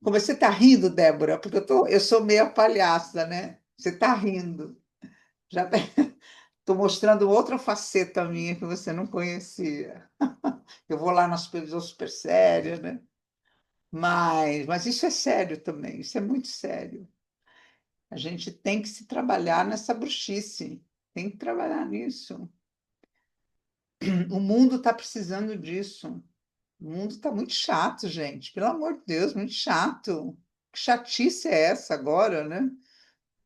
Speaker 1: como você está rindo, Débora, porque eu sou meio palhaça, né? Você está rindo. Já estou mostrando outra faceta minha que você não conhecia. Eu vou lá na supervisão super séria, né? Mas isso é sério também, isso é muito sério. A gente tem que se trabalhar nessa bruxice, tem que trabalhar nisso. O mundo está precisando disso. O mundo está muito chato, gente. Pelo amor de Deus, muito chato. Que chatice é essa agora, né?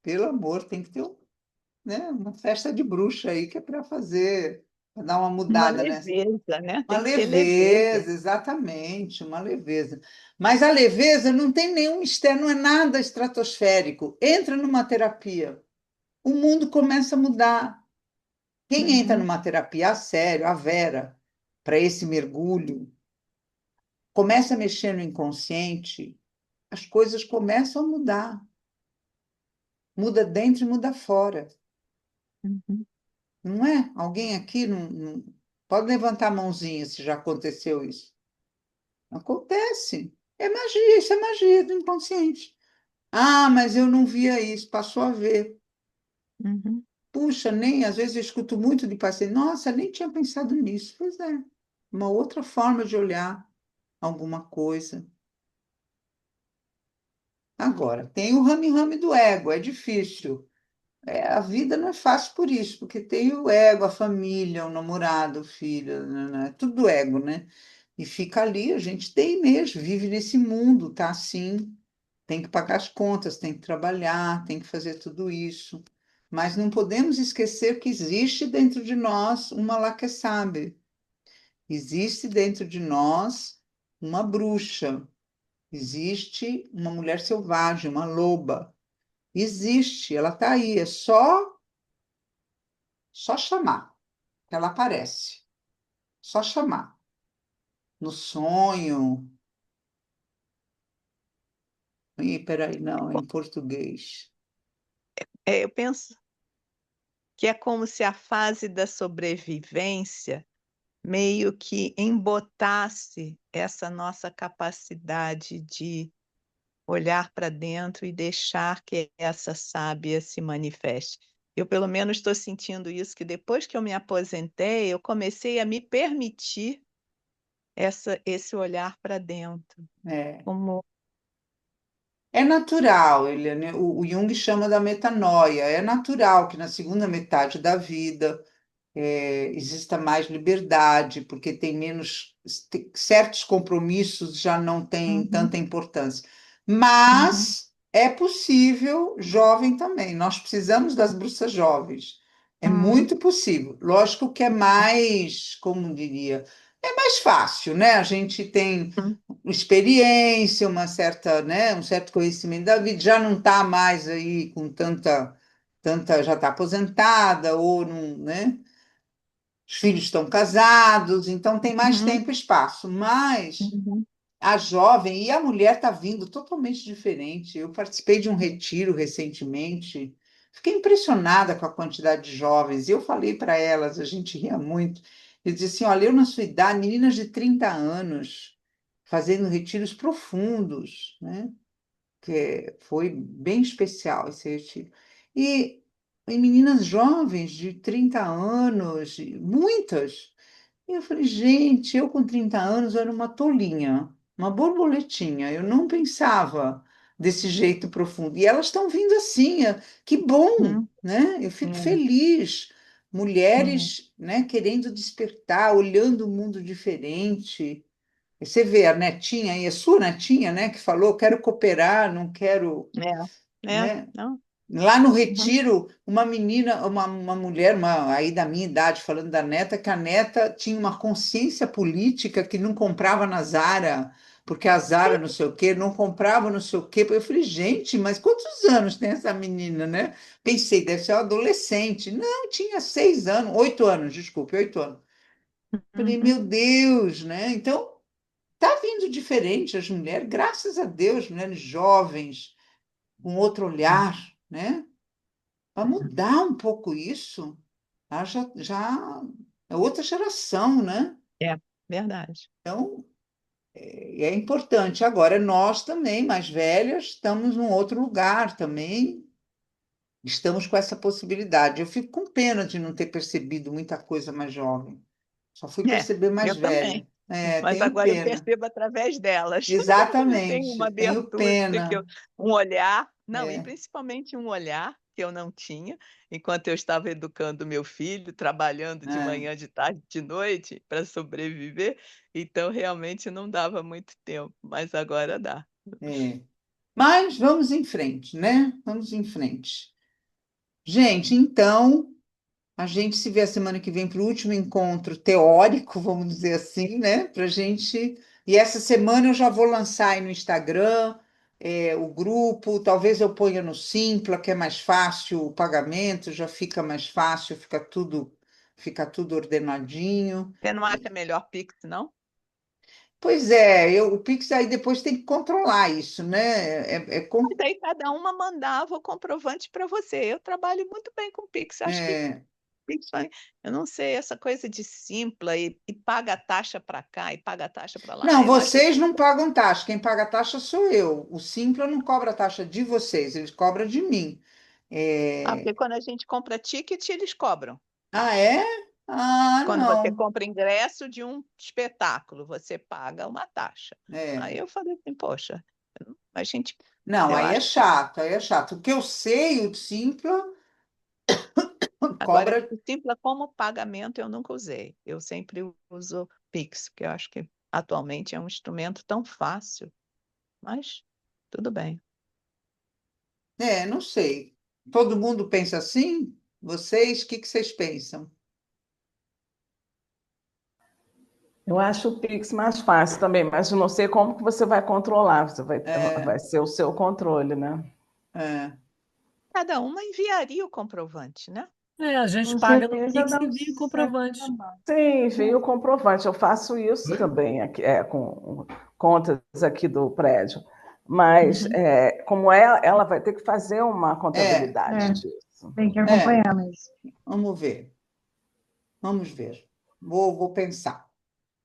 Speaker 1: Pelo amor, tem que ter né? Uma festa de bruxa aí que é para fazer, para dar uma
Speaker 7: Uma
Speaker 1: mudada nessa.
Speaker 7: leveza, né?
Speaker 1: Uma
Speaker 7: Tem que ter leveza.
Speaker 1: leveza, exatamente, uma leveza. Mas a leveza não tem nenhum mistério, não é nada estratosférico. Entra numa terapia, o mundo começa a mudar. Quem entra
Speaker 7: Uhum,
Speaker 1: numa terapia a sério, a Vera, para esse mergulho, começa a mexer no inconsciente, as coisas começam a mudar. Muda dentro e muda fora.
Speaker 7: uhum.
Speaker 1: Não é? Alguém aqui pode levantar a mãozinha se já aconteceu isso. Acontece. É magia, isso é magia do inconsciente. Ah, mas eu não via isso, passou a ver.
Speaker 7: Uhum.
Speaker 1: Puxa, nem às vezes eu escuto muito de paciente, nossa, nem tinha pensado nisso. Pois é, uma outra forma de olhar alguma coisa. Agora, tem o rame-rame do ego, é difícil. A vida não é fácil por isso, porque tem o ego, a família, o namorado, o filho, né? Tudo ego, né? E fica ali, a gente tem mesmo, vive nesse mundo, tá assim, tem que pagar as contas, tem que trabalhar, tem que fazer tudo isso. Mas não podemos esquecer que existe dentro de nós uma lá que sabe. Existe dentro de nós uma bruxa, existe uma mulher selvagem, uma loba. Existe, ela está aí, é só chamar, que ela aparece. Só chamar. No sonho. Ih, peraí, não, é em português.
Speaker 7: Eu penso que é como se a fase da sobrevivência meio que embotasse essa nossa capacidade de olhar para dentro e deixar que essa sábia se manifeste. Eu, pelo menos, estou sentindo isso, que depois que eu me aposentei, eu comecei a me permitir esse olhar para dentro,
Speaker 1: É.
Speaker 7: como
Speaker 1: É natural, ele, né? O Jung chama da metanoia. É natural que na segunda metade da vida exista mais liberdade, porque tem menos, certos compromissos já não têm
Speaker 7: Uhum,
Speaker 1: tanta importância.
Speaker 7: uhum,
Speaker 1: Mas é possível jovem também. Nós precisamos das bruxas jovens. É
Speaker 7: uhum,
Speaker 1: muito possível. Lógico que é mais, como diria, é mais fácil, né? A gente tem experiência, uma certa, né, um certo conhecimento da vida, já não está mais aí com tanta, já está aposentada ou não, né? Os filhos estão casados, então tem mais
Speaker 7: uhum,
Speaker 1: tempo e espaço. Mas
Speaker 7: uhum,
Speaker 1: a jovem e a mulher está vindo totalmente diferente. Eu participei de um retiro recentemente, fiquei impressionada com a quantidade de jovens. E eu falei para elas, a gente ria muito. Eu disse assim: olha, eu na sua idade, meninas de 30 anos, fazendo retiros profundos, né? Que foi bem especial esse retiro. E meninas jovens de 30 anos, muitas. E eu falei, gente, eu com 30 anos era uma tolinha, uma borboletinha. Eu não pensava desse jeito profundo. E elas estão vindo assim, que bom,
Speaker 7: uhum,
Speaker 1: né? Eu fico
Speaker 7: é,
Speaker 1: feliz.
Speaker 7: é,
Speaker 1: Mulheres, né, querendo despertar, olhando o mundo diferente. E você vê a netinha aí, a sua netinha, né, que falou, quero cooperar, não quero, né?
Speaker 7: não,
Speaker 1: Lá no
Speaker 7: uhum,
Speaker 1: retiro, uma menina, uma mulher, aí da minha idade, falando da neta, que a neta tinha uma consciência política que não comprava na Zara, porque a Zara não sei o quê, não comprava não sei o quê. Eu falei, gente, mas quantos anos tem essa menina, né? Pensei, deve ser uma adolescente. Não, tinha 6 anos, 8 anos, desculpe, 8 anos. Falei,
Speaker 7: uhum,
Speaker 1: meu Deus, né? Então, tá vindo diferente as mulheres, graças a Deus, mulheres jovens, com outro olhar, né? Para mudar um pouco isso, já é outra geração, né?
Speaker 7: é verdade.
Speaker 1: Então, é importante. Agora, nós também, mais velhas, estamos num outro lugar também, estamos com essa possibilidade. Eu fico com pena de não ter percebido muita coisa mais jovem. Só fui
Speaker 7: É,
Speaker 1: perceber mais
Speaker 7: eu também.
Speaker 1: velha. É,
Speaker 7: Mas
Speaker 1: tenho
Speaker 7: agora eu
Speaker 1: pena.
Speaker 7: percebo através delas. Eu tenho uma
Speaker 1: Exatamente, tenho
Speaker 7: abertura,
Speaker 1: pena.
Speaker 7: um olhar, não, e
Speaker 1: É,
Speaker 7: principalmente um olhar que eu não tinha, enquanto eu estava educando meu filho, trabalhando de
Speaker 1: é,
Speaker 7: manhã, de tarde, de noite, para sobreviver, então realmente não dava muito tempo, mas agora dá.
Speaker 1: é. Mas vamos em frente, né? Vamos em frente. Gente, então, a gente se vê a semana que vem para o último encontro teórico, vamos dizer assim, né? Para gente. E essa semana eu já vou lançar aí no Instagram, o grupo. Talvez eu ponha no Simpla, que é mais fácil o pagamento, já fica mais fácil, fica tudo ordenadinho.
Speaker 7: Você não acha melhor Pix, não?
Speaker 1: Pois é, o Pix aí depois tem que controlar isso, né?
Speaker 7: Mas aí cada uma mandava o comprovante para você. Eu trabalho muito bem com Pix. Acho que
Speaker 1: é,
Speaker 7: Pix, eu não sei, essa coisa de Simpla e paga a taxa para cá e paga a taxa para lá.
Speaker 1: Não,
Speaker 7: Eu acho
Speaker 1: vocês
Speaker 7: assim.
Speaker 1: não pagam taxa. Quem paga taxa sou eu. O Simpla não cobra taxa de vocês, eles cobram de mim.
Speaker 7: Porque quando a gente compra ticket, eles cobram.
Speaker 1: Ah, é? Ah,
Speaker 7: Quando você
Speaker 1: não.
Speaker 7: compra ingresso de um espetáculo, você paga uma taxa.
Speaker 1: É.
Speaker 7: Aí eu falei assim, poxa, a gente,
Speaker 1: Não,
Speaker 7: eu
Speaker 1: aí é
Speaker 7: acho que
Speaker 1: chato, aí é chato. O que eu sei, o Simpla
Speaker 7: agora
Speaker 1: cobra.
Speaker 7: o Simpla como pagamento eu nunca usei. Eu sempre uso Pix, porque eu acho que atualmente é um instrumento tão fácil, mas tudo bem.
Speaker 1: Não sei. Todo mundo pensa assim? Vocês, o que que vocês pensam?
Speaker 5: Eu acho o Pix mais fácil também, mas eu não sei como que você vai controlar.
Speaker 1: É,
Speaker 5: Vai ser o seu controle, né?
Speaker 1: é.
Speaker 7: Cada uma enviaria o comprovante, né?
Speaker 4: A gente
Speaker 5: Hoje em
Speaker 4: paga no
Speaker 5: dia já
Speaker 4: Pix
Speaker 5: dá
Speaker 4: e
Speaker 5: um
Speaker 4: envia o
Speaker 5: certo
Speaker 4: comprovante.
Speaker 5: trabalho. Sim, veio o comprovante. Eu faço isso também aqui, com contas aqui do prédio. Mas
Speaker 4: Uhum.
Speaker 5: como ela vai ter que fazer uma
Speaker 1: É,
Speaker 5: contabilidade disso.
Speaker 2: Tem que
Speaker 1: é.
Speaker 2: acompanhar mesmo.
Speaker 1: Vamos ver. Vamos ver. Vou pensar.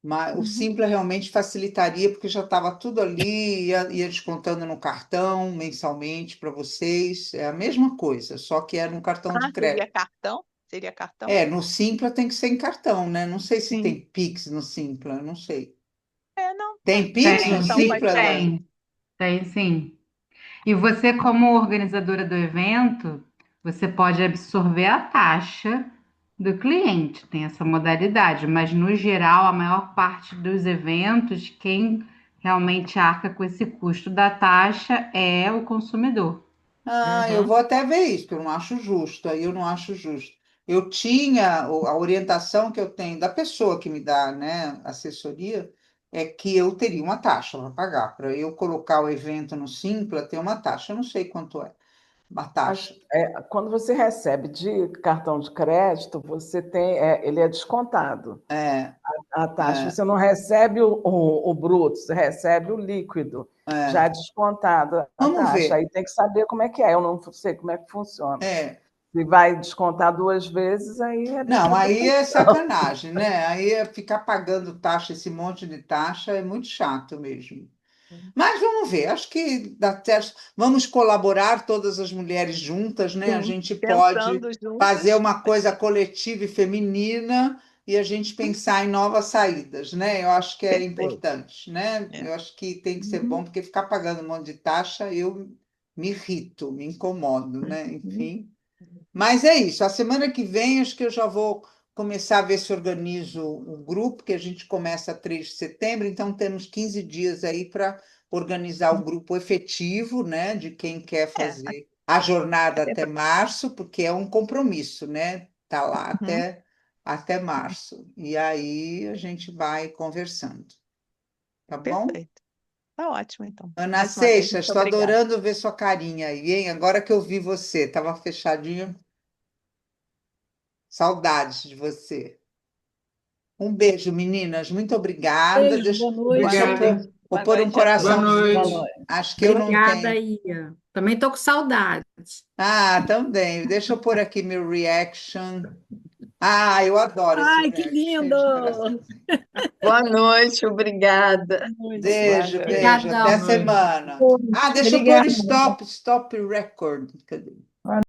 Speaker 1: Mas o
Speaker 7: Uhum.
Speaker 1: Simpla realmente facilitaria, porque já estava tudo ali, ia descontando no cartão mensalmente para vocês. É a mesma coisa, só que era um cartão de
Speaker 7: Seria
Speaker 1: crédito.
Speaker 7: cartão? Seria cartão?
Speaker 1: No Simpla tem que ser em cartão, né? Não sei se
Speaker 7: Sim.
Speaker 1: tem Pix no Simpla, não sei.
Speaker 7: Não,
Speaker 1: Tem Pix
Speaker 7: seria
Speaker 1: no
Speaker 2: Tem,
Speaker 7: então, pode
Speaker 1: Simpla,
Speaker 7: ser.
Speaker 1: Dani?
Speaker 2: tem sim. E você, como organizadora do evento, você pode absorver a taxa do cliente, tem essa modalidade, mas no geral, a maior parte dos eventos, quem realmente arca com esse custo da taxa é o consumidor.
Speaker 1: Ah, eu
Speaker 7: Uhum.
Speaker 1: vou até ver isso, porque eu não acho justo, aí eu não acho justo. Eu tinha a orientação que eu tenho da pessoa que me dá, né, assessoria, é que eu teria uma taxa para pagar. Para eu colocar o evento no Simpla, tem uma taxa. Eu não sei quanto é a
Speaker 5: Mas
Speaker 1: taxa.
Speaker 5: quando você recebe de cartão de crédito, você tem, ele é descontado.
Speaker 1: É,
Speaker 5: A taxa,
Speaker 1: é,
Speaker 5: você não recebe o bruto, você recebe o líquido,
Speaker 1: é.
Speaker 5: já descontado a
Speaker 1: Vamos
Speaker 5: taxa.
Speaker 1: ver.
Speaker 5: Aí tem que saber como é que é, eu não sei como é que funciona.
Speaker 1: É.
Speaker 5: Se vai descontar 2 vezes, aí é
Speaker 1: Não,
Speaker 5: outra
Speaker 1: aí é
Speaker 5: questão.
Speaker 1: sacanagem, né? Aí é ficar pagando taxa, esse monte de taxa, é muito chato mesmo. Mas vamos ver, acho que dá certo. Vamos colaborar todas as mulheres juntas, né? A
Speaker 7: Sim,
Speaker 1: gente pode
Speaker 7: pensando
Speaker 1: fazer
Speaker 7: juntas.
Speaker 1: uma coisa coletiva e feminina e a gente pensar em novas saídas, né? Eu acho que é
Speaker 7: Perfeito.
Speaker 1: importante, né?
Speaker 7: É.
Speaker 1: Eu acho que tem que ser
Speaker 7: Uhum.
Speaker 1: bom, porque ficar pagando um monte de taxa, eu me irrito, me incomodo, né?
Speaker 7: Uhum.
Speaker 1: Enfim. Mas é isso. A semana que vem, acho que eu já vou começar a ver se organizo o grupo, que a gente começa 3 de setembro, então temos 15 dias aí para organizar o grupo efetivo, né, de quem quer
Speaker 7: É,
Speaker 1: fazer a jornada
Speaker 7: até
Speaker 1: até março, porque é um compromisso, né? Tá lá
Speaker 7: uhum.
Speaker 1: até março. E aí a gente vai conversando, tá bom?
Speaker 7: Perfeito. Tá ótimo, então.
Speaker 1: Ana
Speaker 7: Mais uma vez,
Speaker 1: Seixas,
Speaker 7: muito
Speaker 1: estou
Speaker 7: obrigada.
Speaker 1: adorando ver sua carinha aí, hein? Agora que eu vi você, estava fechadinha. Saudades de você. Um beijo, meninas. Muito obrigada.
Speaker 4: Beijo, boa
Speaker 1: Deixa eu
Speaker 4: noite.
Speaker 2: Obrigada.
Speaker 1: pôr,
Speaker 2: hein?
Speaker 1: vou
Speaker 7: Boa
Speaker 1: pôr um
Speaker 7: noite a
Speaker 2: Boa
Speaker 7: todos.
Speaker 1: coraçãozinho.
Speaker 2: noite.
Speaker 1: Acho que eu não
Speaker 3: Obrigada,
Speaker 1: tenho.
Speaker 3: Ia. Também tô com saudade.
Speaker 1: Ah, também. Deixa eu pôr aqui meu reaction. Ah, eu adoro esse
Speaker 4: Ai, que
Speaker 1: reaction, cheio
Speaker 4: lindo!
Speaker 1: de coraçãozinho.
Speaker 3: Boa noite, obrigada.
Speaker 4: Boa noite.
Speaker 1: Beijo,
Speaker 7: Valeu.
Speaker 1: beijo.
Speaker 2: Boa
Speaker 1: Até
Speaker 3: Obrigadão.
Speaker 2: noite.
Speaker 1: semana. Ah, deixa eu pôr
Speaker 4: Obrigada.
Speaker 1: stop record. Cadê?